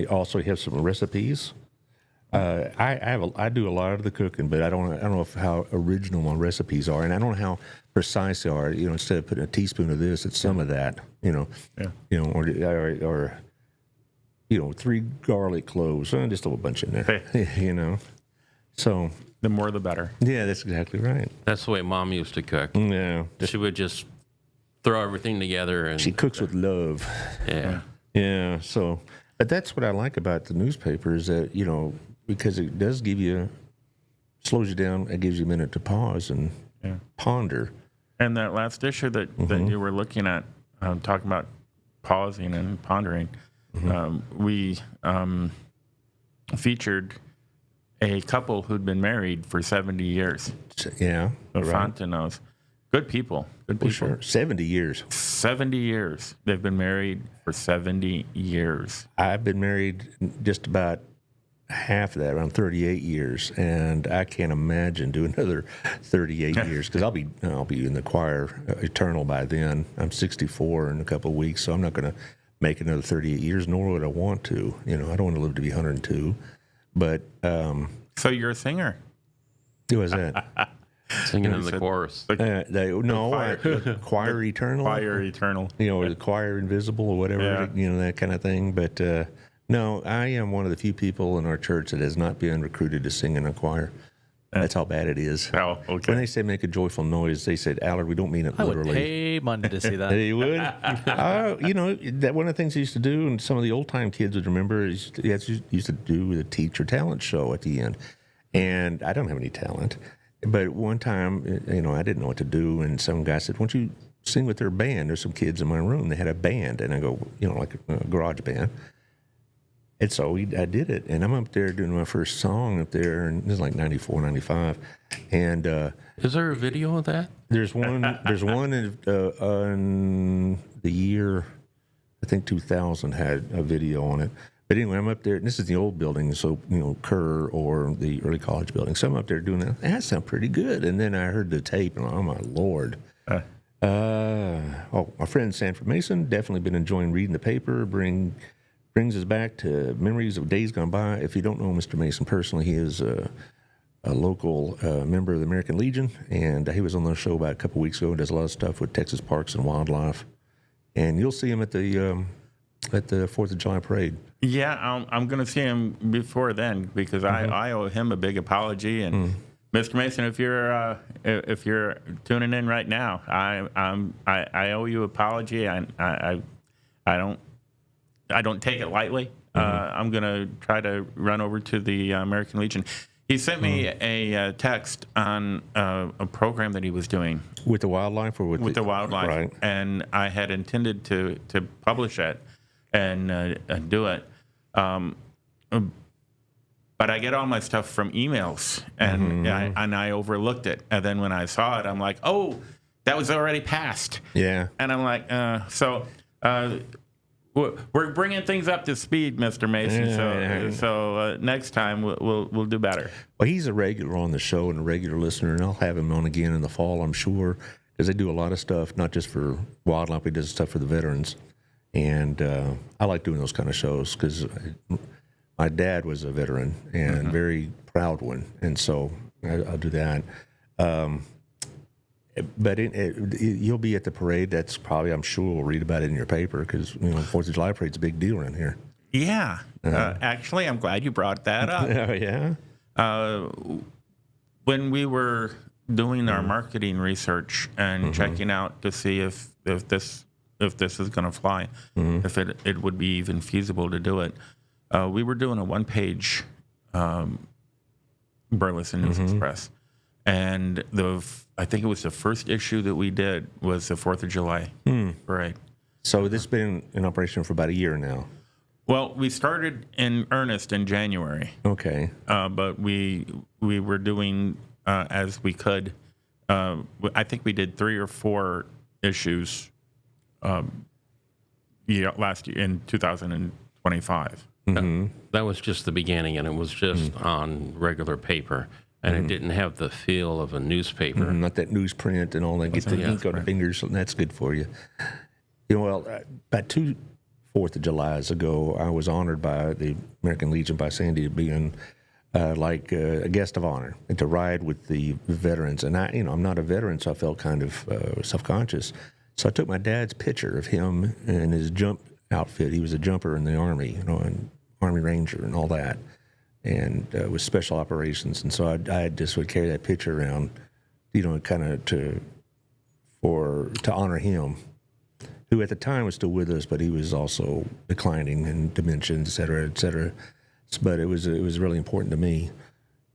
Also have some recipes. I do a lot of the cooking, but I don't know how original my recipes are, and I don't know how precise they are. Instead of putting a teaspoon of this, it's some of that. Or 3 garlic cloves, just a little bunch in there. So the more the better. Yeah, that's exactly right. That's the way Mom used to cook. Yeah, She would just throw everything together, and she cooks with love. Yeah. So, but that's what I like about the newspaper is that because it does slows you down. It gives you a minute to pause and ponder. And that last issue that you were looking at, talking about pausing and pondering, we featured a couple who'd been married for 70 years. Yeah. The Fontenos. Good people. Good people. Sure. 70 years. 70 years. They've been married for 70 years. I've been married just about half of that, around 38 years, and I can't imagine doing another 38 years because I'll be in the choir eternal by then. I'm 64 in a couple of weeks, so I'm not going to make another 38 years, nor would I want to. I don't want to live to be 102. But so you're a singer. Who was that? Singing in the chorus. Choir eternal. Choir eternal. Or the choir invisible or whatever. That kind of thing. But no, I am one of the few people in our church that has not been recruited to sing in a choir. That's how bad it is. Oh, okay. When they say make a joyful noise, they said, Allard, we don't mean it literally. I would pay money to see that. They would. That one of the things they used to do, and some of the old time kids would remember, is used to do the teacher talent show at the end. And I don't have any talent, but one time, I didn't know what to do, and some guy said, "Why don't you sing with their band?" There's some kids in my room. They had a band, and I go, like a garage band. And so I did it, and I'm up there doing my first song up there, and this is like 94, 95. And is there a video of that? There's one in the year, I think 2000 had a video on it. But anyway, I'm up there, and this is the old building, so, Kerr or the early college building. So I'm up there doing that. That sounds pretty good. And then I heard the tape, and oh, my Lord. My friend Sanford Mason, definitely been enjoying reading the paper, brings us back to memories of days gone by. If you don't know Mr. Mason personally, he is local member of the American Legion, and he was on the show about a couple weeks ago. Does a lot of stuff with Texas Parks and Wildlife, and you'll see him at the 4th of July parade. Yeah, I'm going to see him before then because I owe him a big apology. And Mr. Mason, if you're tuning in right now, I owe you an apology. I don't take it lightly. I'm going to try to run over to the American Legion. He sent me a text on a program that he was doing With the wildlife, or with the wildlife, right. and I had intended to publish it and do it, but I get all my stuff from emails, and I overlooked it, and then when I saw it, I'm like, oh, that was already passed. Yeah. And I'm like, we're bringing things up to speed, Mr. Mason. So next time we'll do better. Well, he's a regular on the show and a regular listener, and I'll have him on again in the fall, I'm sure, because they do a lot of stuff, not just for wildlife, he does stuff for the veterans. And I like doing those kind of shows because my dad was a veteran and very proud one, and so I'll do that. But you'll be at the parade. That's probably, I'm sure, we'll read about it in your paper because 4th of July parade's a big deal around here. Yeah, actually, I'm glad you brought that up. Oh yeah. When we were doing our marketing research and checking out to see if this is going to fly, if it would be even feasible to do it, we were doing a one-page Burleson News Express, and I think it was the first issue that we did was the 4th of July parade. So this has been in operation for about a year now. Well, we started in earnest in January. Okay. But we were doing as we could. I think we did 3 or 4 issues last year in 2025. That was just the beginning, and it was just on regular paper, and it didn't have the feel of a newspaper. Not that newsprint and all that. Get the ink on the fingers, and that's good for you. Well, about 2 4th of Julys ago, I was honored by the American Legion, by Sandy, to be like a guest of honor and to ride with the veterans. And I'm not a veteran, so I felt kind of self-conscious. So I took my dad's picture of him and his jump outfit. He was a jumper in the Army, an Army Ranger and all that, and with special operations. And so I just would carry that picture around, kind of to honor him, who at the time was still with us, but he was also declining in dementia, et cetera, et cetera. But it was really important to me.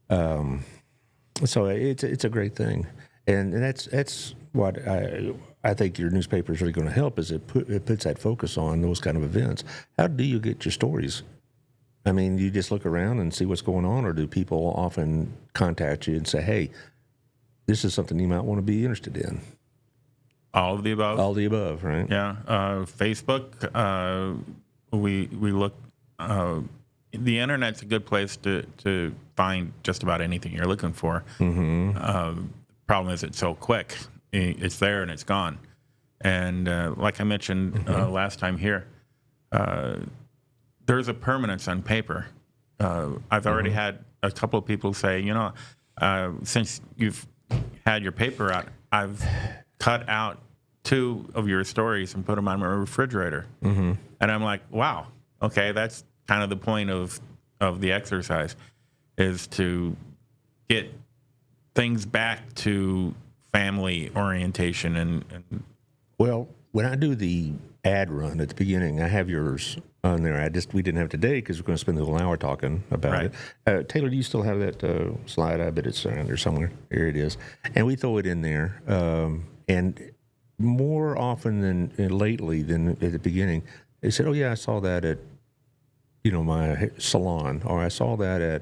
So it's a great thing, and that's what I think your newspaper is really going to help, is it puts that focus on those kind of events. How do you get your stories? I mean, you just look around and see what's going on, or do people often contact you and say, hey, this is something you might want to be interested in? All of the above. All the above, right? Yeah. Facebook, we look. The internet's a good place to find just about anything you're looking for. Problem is, it's so quick. It's there and it's gone. And like I mentioned last time here, there's a permanence on paper. I've already had a couple of people say, since you've had your paper out, I've cut out 2 of your stories and put them on my refrigerator. And I'm like, wow, okay, that's kind of the point of the exercise, is to get things back to family orientation. And well, when I do the ad run at the beginning, I have yours on there. We didn't have it today because we're going to spend the whole hour talking about it. Taylor, do you still have that slide? I bet it's around there somewhere. Here it is. And we throw it in there. And more often than lately than at the beginning, they said, oh yeah, I saw that at my salon, or I saw that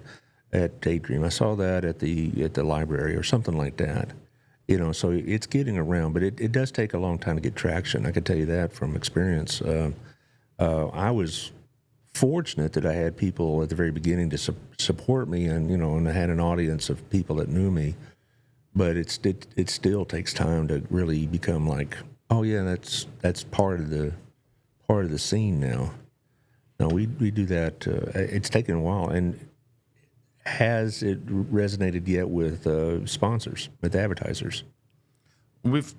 at Daydream. I saw that at the library, or something like that. So it's getting around, but it does take a long time to get traction. I can tell you that from experience. I was fortunate that I had people at the very beginning to support me, and I had an audience of people that knew me. But it still takes time to really become like, oh yeah, that's part of the scene now. No, we do that. It's taken a while, and has it resonated yet with sponsors, with advertisers? We've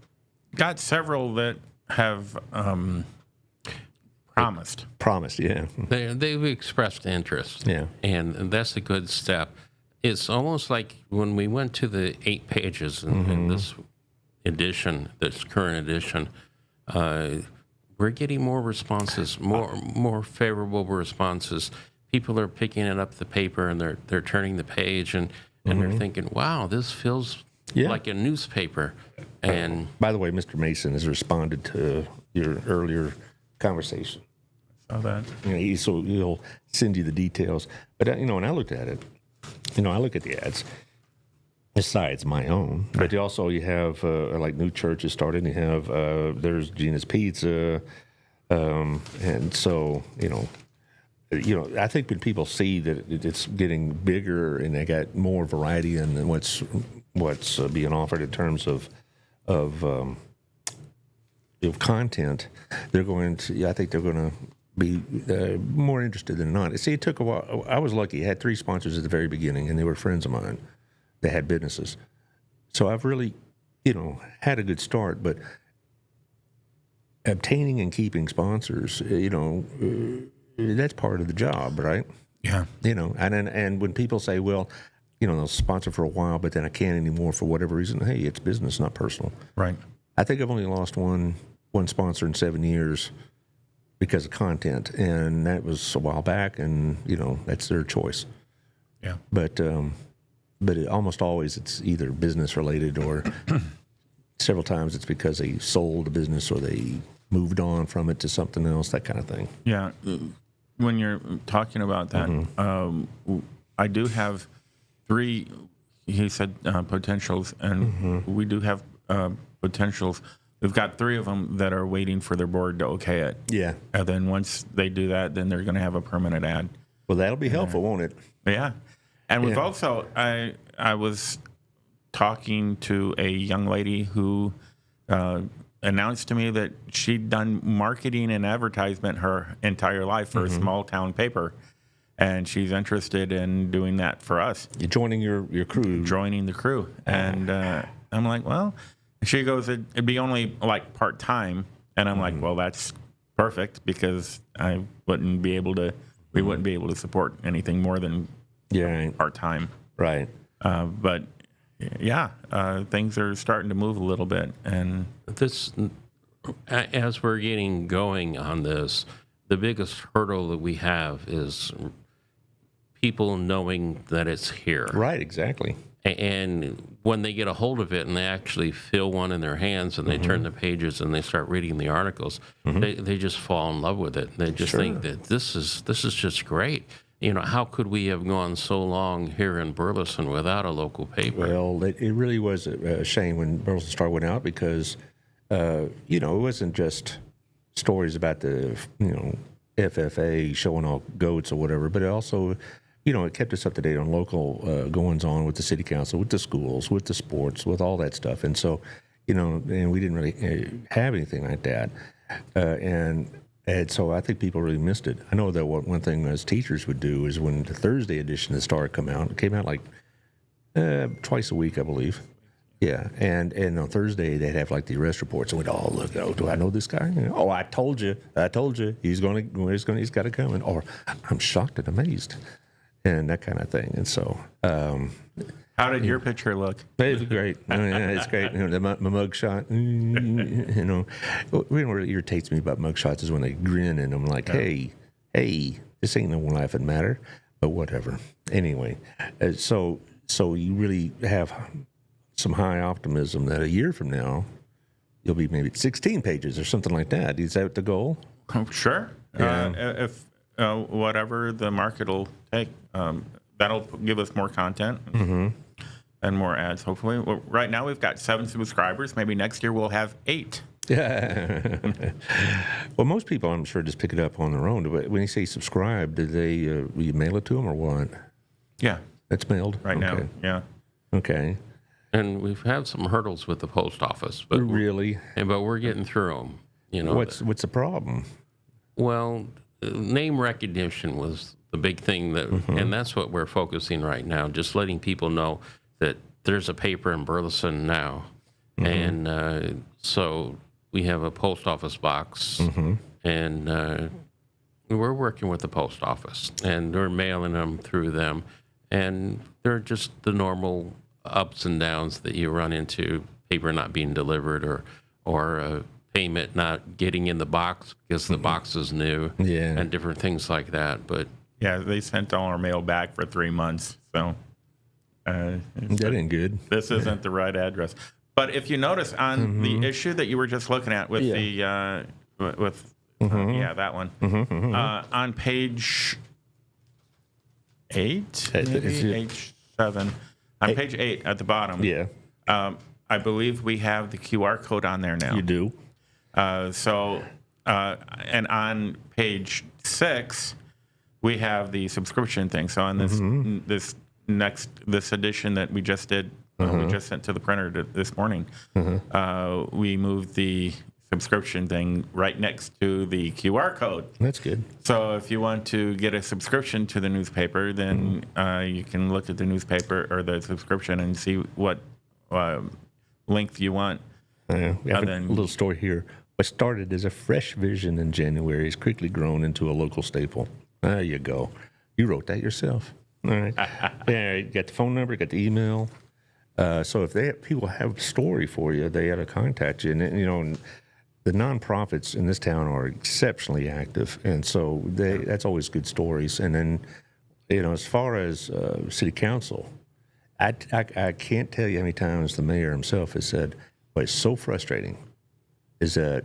got several that have promised. Promised, yeah. They've expressed interest. Yeah. And that's a good step. It's almost like when we went to the 8 pages in this edition, this current edition, we're getting more responses, more favorable responses. People are picking it up the paper and they're turning the page and they're thinking, wow, this feels like a newspaper. And by the way, Mr. Mason has responded to your earlier conversation. Saw that. So he'll send you the details. But when I looked at it, I look at the ads. Besides my own, but you have like new churches started. You have there's Gina's Pizza, and so I think when people see that it's getting bigger and they got more variety in what's being offered in terms of content, they're going to. I think they're going to be more interested than not. See, it took a while. I was lucky. I had 3 sponsors at the very beginning, and they were friends of mine. They had businesses. So I've really, had a good start, but obtaining and keeping sponsors, that's part of the job, right? Yeah. And when people say, well, they'll sponsor for a while, but then I can't anymore for whatever reason, hey, it's business, not personal. Right. I think I've only lost one sponsor in 7 years because of content, and that was a while back, and, that's their choice. Yeah. But almost always it's either business related or several times it's because they sold a business or they moved on from it to something else, that kind of thing. Yeah. When you're talking about that, I do have 3, he said, potentials, and we do have potentials. We've got 3 of them that are waiting for their board to okay it. Yeah. And then once they do that, then they're going to have a permanent ad. Well, that'll be helpful, won't it? Yeah. And we've also, I was talking to a young lady who announced to me that she'd done marketing and advertisement her entire life for a small town paper. And she's interested in doing that for us. You're joining your crew. Joining the crew. And I'm like, well, she goes, it'd be only like part-time. And I'm like, well, that's perfect because we wouldn't be able to support anything more than part-time. Right. But things are starting to move a little bit. And this, as we're getting going on this, the biggest hurdle that we have is people knowing that it's here. Right, exactly. And when they get a hold of it and they actually feel one in their hands and they turn the pages and they start reading the articles, they just fall in love with it. They just think that this is just great. How could we have gone so long here in Burleson without a local paper? Well, it really was a shame when Burleson Star went out because, it wasn't just stories about the, FFA showing off goats or whatever, but it also, it kept us up to date on local goings-on with the city council, with the schools, with the sports, with all that stuff. And so, and we didn't really have anything like that. And so I think people really missed it. I know that one thing as teachers would do is when the Thursday edition of the Star it came out like twice a week, I believe. Yeah, and on Thursday they'd have like the arrest reports, and we'd all look. Oh, do I know this guy? Oh, I told you, he's got it coming. Or I'm shocked and amazed, and that kind of thing. And so, how did your picture look? It's great. It's great. My mug shot. What really irritates me about mug shots is when they grin and I'm like, hey, this ain't no laughing matter, but whatever. Anyway, so you really have some high optimism that a year from now you'll be maybe 16 pages or something like that. Is that the goal? Sure. Yeah. If whatever the market will take, that'll give us more content and more ads, hopefully. Well, right now we've got 7 subscribers. Maybe next year we'll have 8. Yeah. Well, most people, I'm sure, just pick it up on their own. But when you say subscribe, do they will you mail it to them or what? Yeah. That's mailed Right now, yeah. Okay. And we've had some hurdles with the post office, but Really? but we're getting through them. What's the problem? Well, name recognition was the big thing that, and that's what we're focusing right now, just letting people know that there's a paper in Burleson now. And so we have a post office box, and we're working with the post office, and we're mailing them through them. And they're just the normal ups and downs that you run into, paper not being delivered or payment not getting in the box because the box is new, and different things like that. But yeah, they sent all our mail back for 3 months, so that ain't good. This isn't the right address. But if you notice on the issue that you were just looking at with the that one on page 8, maybe 7, on page 8 at the bottom. Yeah, I believe we have the QR code on there now. you do. And on page 6, we have the subscription thing. So on this edition that we just did, we just sent to the printer this morning, we moved the subscription thing right next to the QR code. That's good. So if you want to get a subscription to the newspaper, then you can look at the newspaper or the subscription and see what length you want. We have a little story here. What started as a fresh vision in January has quickly grown into a local staple. There you go. You wrote that yourself. All right. Yeah, you got the phone number, got the email. So if people have a story for you, they got to contact you. And, you know, the nonprofits in this town are exceptionally active. And so that's always good stories. And then, you know, as far as city council, I can't tell you how many times the mayor himself has said, what's so frustrating is that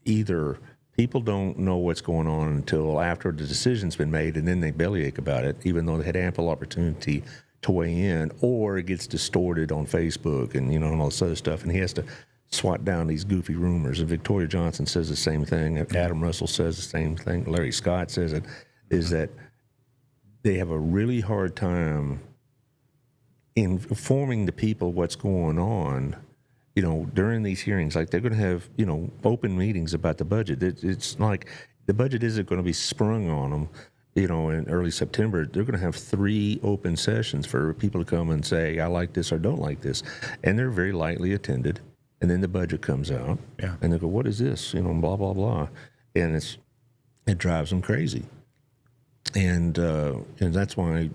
either people don't know what's going on until after the decision's been made, and then they bellyache about it, even though they had ample opportunity to weigh in, or it gets distorted on Facebook and, you know, and all this other stuff, and he has to swat down these goofy rumors. And Victoria Johnson says the same thing. Adam Russell says the same thing. Larry Scott says it, is that they have a really hard time informing the people what's going on, you know, during these hearings. Like, they're going to have, you know, open meetings about the budget. It's like the budget isn't going to be sprung on them, you know, in early September. They're going to have 3 open sessions for people to come and say, I like this or don't like this. And they're very lightly attended. And then the budget comes out. Yeah. And they go, what is this? You know, blah, blah, blah. And it drives them crazy. And that's why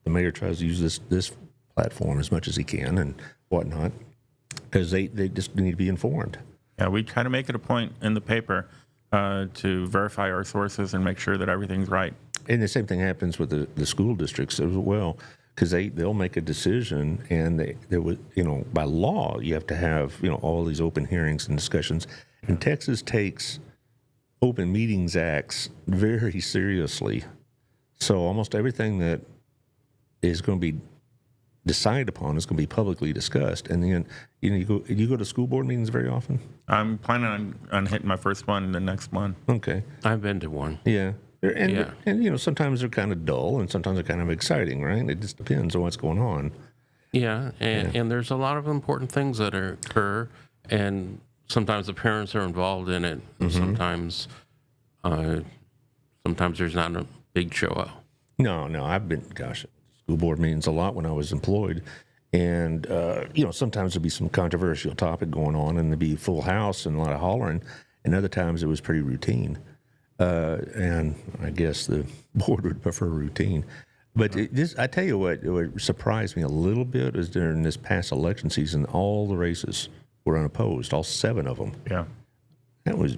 the mayor tries to use this platform as much as he can and whatnot, because they just need to be informed. Yeah, we try to make it a point in the paper to verify our sources and make sure that everything's right. And the same thing happens with the school districts as well, because they'll make a decision, and there was, you know, by law you have to have, you know, all these open hearings and discussions. And Texas takes Open Meetings Acts very seriously. So almost everything that is going to be decided upon is going to be publicly discussed. And then, you know, you go to school board meetings very often? I'm planning on hitting my first one the next one. Okay. I've been to one. Yeah. And you know, sometimes they're kind of dull and sometimes they're kind of exciting, right? It just depends on what's going on. Yeah, and there's a lot of important things that occur, and sometimes the parents are involved in it. And sometimes there's not a big show out. No, I've been, school board meetings a lot when I was employed. And, you know, sometimes there'd be some controversial topic going on and there'd be a full house and a lot of hollering. And other times it was pretty routine. And I guess the board would prefer routine. But I tell you what surprised me a little bit is during this past election season, all the races were unopposed, all 7 of them. Yeah. That was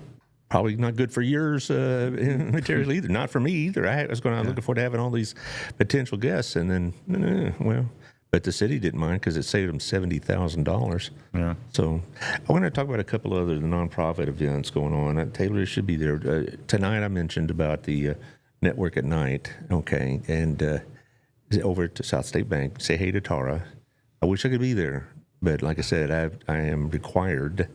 probably not good for yours material either. Not for me either. I was looking forward to having all these potential guests, and then, but the city didn't mind because it saved them $70,000. Yeah. So I want to talk about a couple other nonprofit events going on. Taylor should be there. Tonight I mentioned about the Network at Night. Okay. And over to South State Bank. Say hey to Tara. I wish I could be there. But like I said, I am required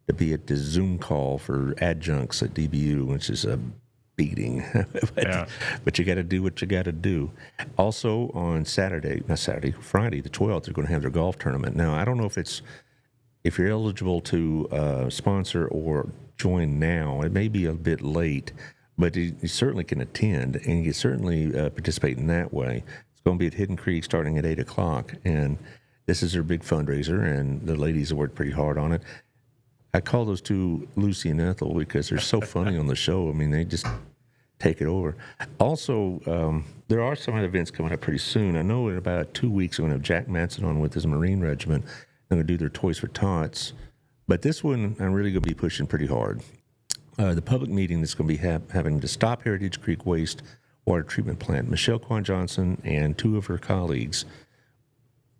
to be at the Zoom call for adjuncts at DBU, which is a beating. But you got to do what you got to do. Also on Friday the 12th, they're going to have their golf tournament. Now, I don't know if you're eligible to sponsor or join now. It may be a bit late, but you certainly can attend, and you certainly participate in that way. It's going to be at Hidden Creek starting at 8 o'clock, and this is their big fundraiser, and the ladies have worked pretty hard on it. I call those two Lucy and Ethel because they're so funny on the show. I mean, they just take it over. Also, there are some other events coming up pretty soon. I know in about 2 weeks, I'm going to have Jack Manson on with his Marine Regiment. They're going to do their Toys for Tots. But this one, I'm really going to be pushing pretty hard. The public meeting that's going to be having to stop Heritage Creek Waste Water Treatment Plant. Michelle Quan Johnson and two of her colleagues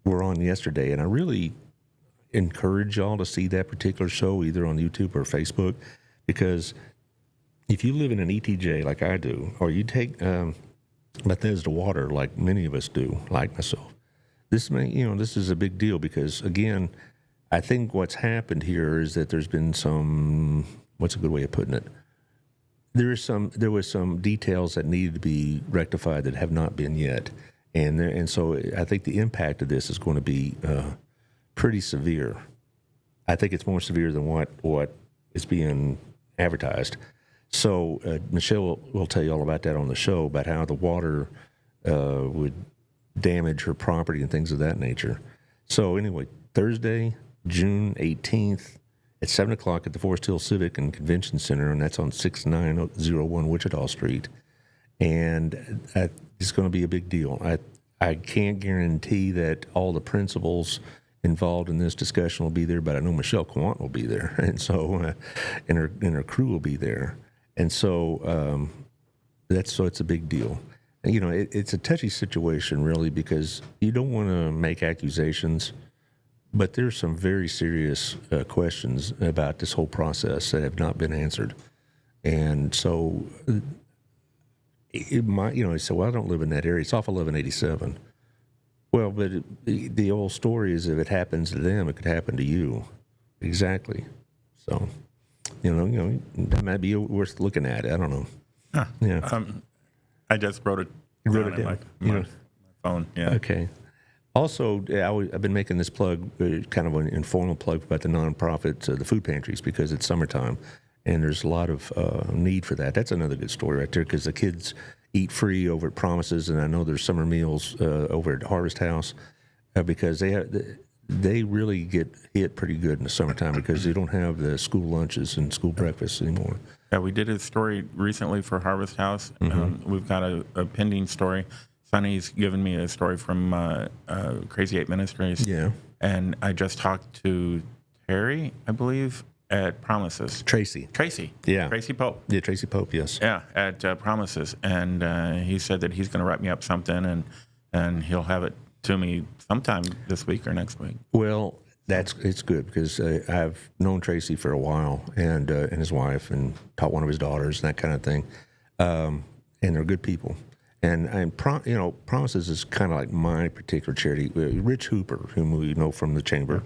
were on yesterday, and I really encourage y'all to see that particular show either on YouTube or Facebook, because if you live in an ETJ like I do, or you take Bethesda water like many of us do, like myself, this is a big deal because, again, I think what's happened here is that there's been some, what's a good way of putting it? There was some details that needed to be rectified that have not been yet, and so I think the impact of this is going to be pretty severe. I think it's more severe than what is being advertised. So Michelle will tell you all about that on the show, about how the water would damage her property and things of that nature. So anyway, Thursday, June 18th at 7 o'clock at the Forest Hill Civic and Convention Center, and that's on 6901 Wichita Street. And it's going to be a big deal. I can't guarantee that all the principals involved in this discussion will be there, but I know Michelle Quant will be there, and so and her crew will be there, and so it's a big deal. And, it's a touchy situation really, because you don't want to make accusations, but there's some very serious questions about this whole process that have not been answered, and so it might, so well, I don't live in that area. It's off 1187. Well, but the old story is if it happens to them, it could happen to you. Exactly. So, that might be worth looking at. I don't know. Huh. Yeah. I just wrote it down in my phone. Yeah. Okay. Also, I've been making this plug, kind of an informal plug about the nonprofit, the food pantries, because it's summertime, and there's a lot of need for that. That's another good story right there, because the kids eat free over at Promises, and I know there's summer meals over at Harvest House because they really get hit pretty good in the summertime because they don't have the school lunches and school breakfasts anymore. Yeah, we did a story recently for Harvest House. We've got a pending story. Sonny's given me a story from Crazy 8 Ministries. Yeah. And I just talked to Terry, I believe, at Promises. Tracy. Yeah. Tracy Pope. Yeah, Tracy Pope, yes. Yeah, at Promises. And he said that he's going to write me up something, and he'll have it to me sometime this week or next week. Well, it's good because I've known Tracy for a while, and his wife, and taught one of his daughters and that kind of thing. And they're good people. And Promises is kind of like my particular charity. Rich Hooper, whom we know from the chamber,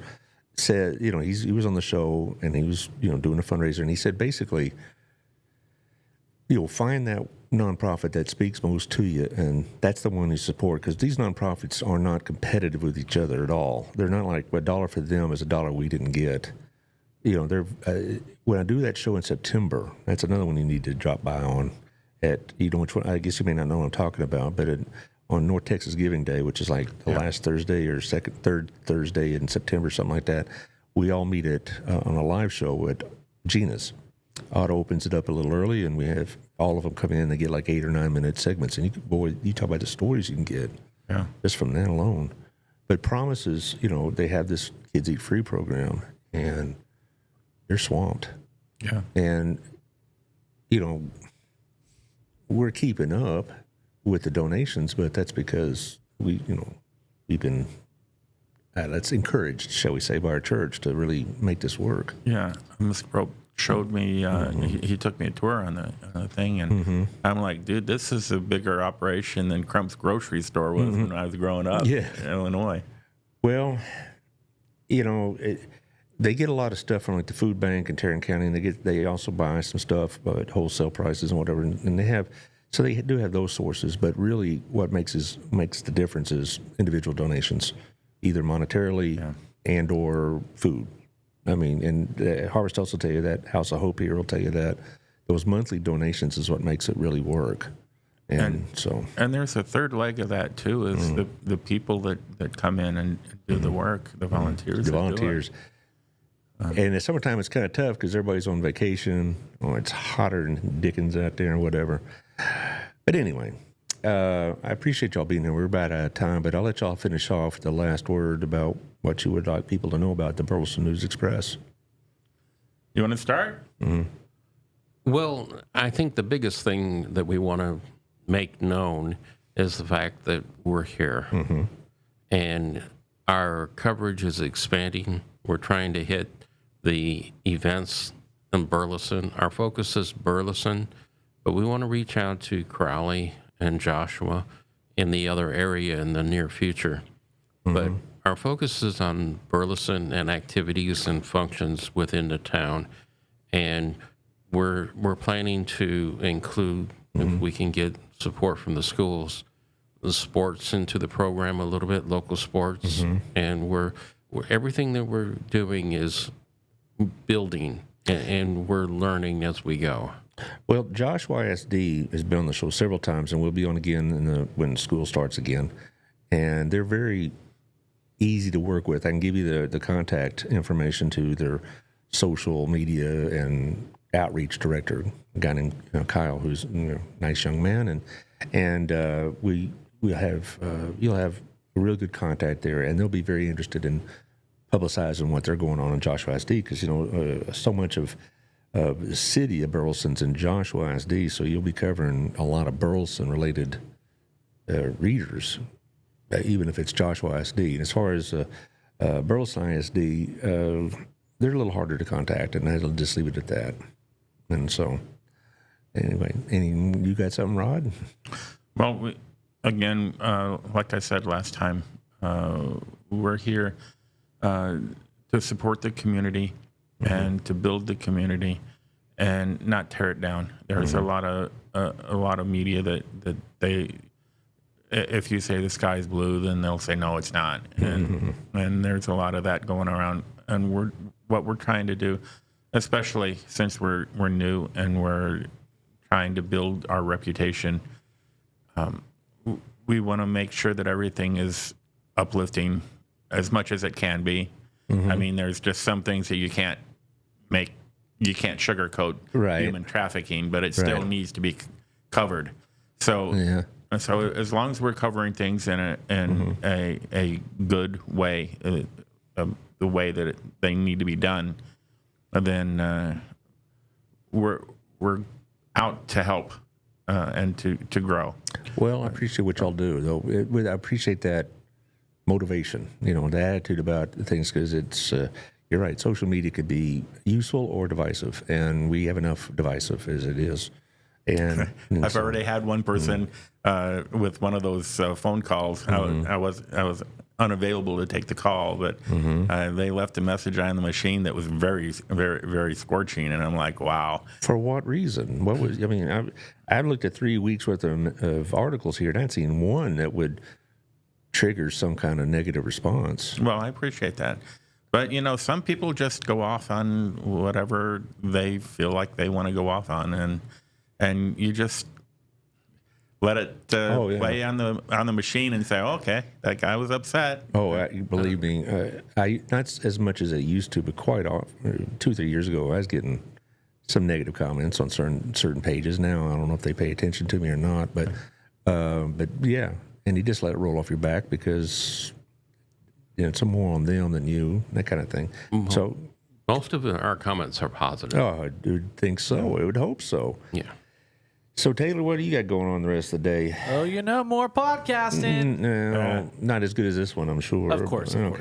said, he was on the show and he was, doing a fundraiser, and he said basically, find that nonprofit that speaks most to you, and that's the one you support, because these nonprofits are not competitive with each other at all. They're not like a dollar for them is a dollar we didn't get. They're when I do that show in September, that's another one you need to drop by on. At which one? I guess you may not know what I'm talking about, but on North Texas Giving Day, which is like the last Thursday or third Thursday in September, something like that, we all meet on a live show at Gina's. Otto opens it up a little early, and we have all of them come in. They get like 8 or 9 minute segments, and you talk about the stories you can get just from that alone. But Promises, they have this Kids Eat Free program, and they're swamped. Yeah, and we're keeping up with the donations, but that's because we've been that's encouraged, shall we say, by our church to really make this work. Yeah, Mr. Rope showed me. He took me a tour on the thing, and I'm like, dude, this is a bigger operation than Crump's grocery store was when I was growing up in Illinois. Well, they get a lot of stuff from like the food bank in Tarrant County, and they also buy some stuff at wholesale prices and whatever, and they do have those sources. But really, what makes the difference is individual donations, either monetarily and or food. I mean, and Harvest House will tell you that. House of Hope here will tell you that. those monthly donations is what makes it really work. And there's a third leg of that too, is the people that come in and do the work, the volunteers. The volunteers. And in the summertime, it's kind of tough because everybody's on vacation. Oh, it's hotter than Dickens out there or whatever. But anyway, I appreciate y'all being here. We're about out of time, but I'll let y'all finish off the last word about what you would like people to know about the Burleson News Express. You want to start? Well, I think the biggest thing that we want to make known is the fact that we're here. And our coverage is expanding. We're trying to hit the events in Burleson. Our focus is Burleson, but we want to reach out to Crowley and Joshua in the other area in the near future. But our focus is on Burleson and activities and functions within the town. And we're planning to include, if we can get support from the schools, the sports into the program a little bit, local sports. And we're everything that we're doing is building, and we're learning as we go. Well, Josh YSD has been on the show several times, and we'll be on again when school starts again. And they're very easy to work with. I can give you the contact information to their social media and outreach director, a guy named Kyle, who's a nice young man, and you'll have a real good contact there, and they'll be very interested in publicizing what they're going on in Joshua ISD, because so much of the city of Burleson's in Joshua ISD, so you'll be covering a lot of Burleson related readers, even if it's Joshua ISD. And as far as Burleson ISD, they're a little harder to contact, and I'll just leave it at that. And so, anyway, you got something, Rod? Well, again, like I said last time, we're here to support the community and to build the community and not tear it down. There's a lot of media that they, if you say the sky's blue, then they'll say no, it's not. And there's a lot of that going around. And what we're trying to do, especially since we're new and we're trying to build our reputation, we want to make sure that everything is uplifting as much as it can be. I mean, there's just some things that you can't sugarcoat human trafficking, but it still needs to be covered. So, so as long as we're covering things in a good way, the way that they need to be done, then we're out to help and to grow. Well, I appreciate what y'all do, though. I appreciate that motivation, the attitude about things, because it's, you're right, social media could be useful or divisive, and we have enough divisive as it is. And I've already had one person with one of those phone calls. I was unavailable to take the call, but they left a message on the machine that was very, very, very scorching, and I'm like, wow. For what reason? What was? I mean, I've looked at 3 weeks worth of articles here, and I've seen one that would trigger some kind of negative response. Well, I appreciate that. But, some people just go off on whatever they feel like they want to go off on, and you just let it play on the machine and say, okay, that guy was upset. Oh, believe me, I not as much as I used to, but quite often, 2-3 years ago, I was getting some negative comments on certain pages. Now, I don't know if they pay attention to me or not, but yeah, and you just let it roll off your back because it's more on them than you, that kind of thing. So most of our comments are positive. Oh, I would think so. I would hope so. Yeah. So, Taylor, what do you got going on the rest of the day? Oh, more podcasting. No, not as good as this one, I'm sure. Of course. All right.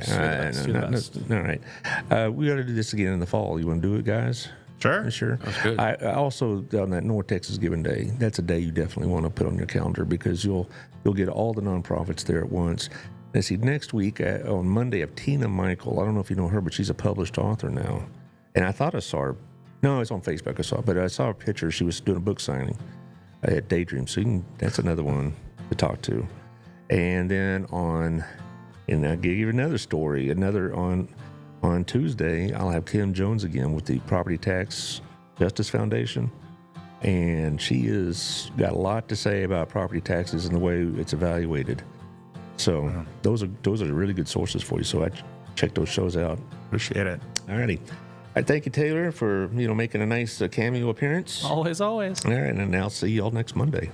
We got to do this again in the fall. You want to do it, guys? Sure. That's good. I also, on that North Texas Giving Day, that's a day you definitely want to put on your calendar because you'll get all the nonprofits there at once. Let's see, next week on Monday, of Tina Michael. I don't know if you know her, but she's a published author now. And I thought I saw her. No, it's on Facebook. I saw it, but I saw a picture. She was doing a book signing at Daydream. So that's another one to talk to. And then and I'll give you another story. On Tuesday, I'll have Tim Jones again with the Property Tax Justice Foundation. and she has got a lot to say about property taxes and the way it's evaluated. So those are really good sources for you. So I check those shows out. Appreciate it. All righty. I thank you, Taylor, for making a nice cameo appearance. Always. All right, and I'll see you all next Monday.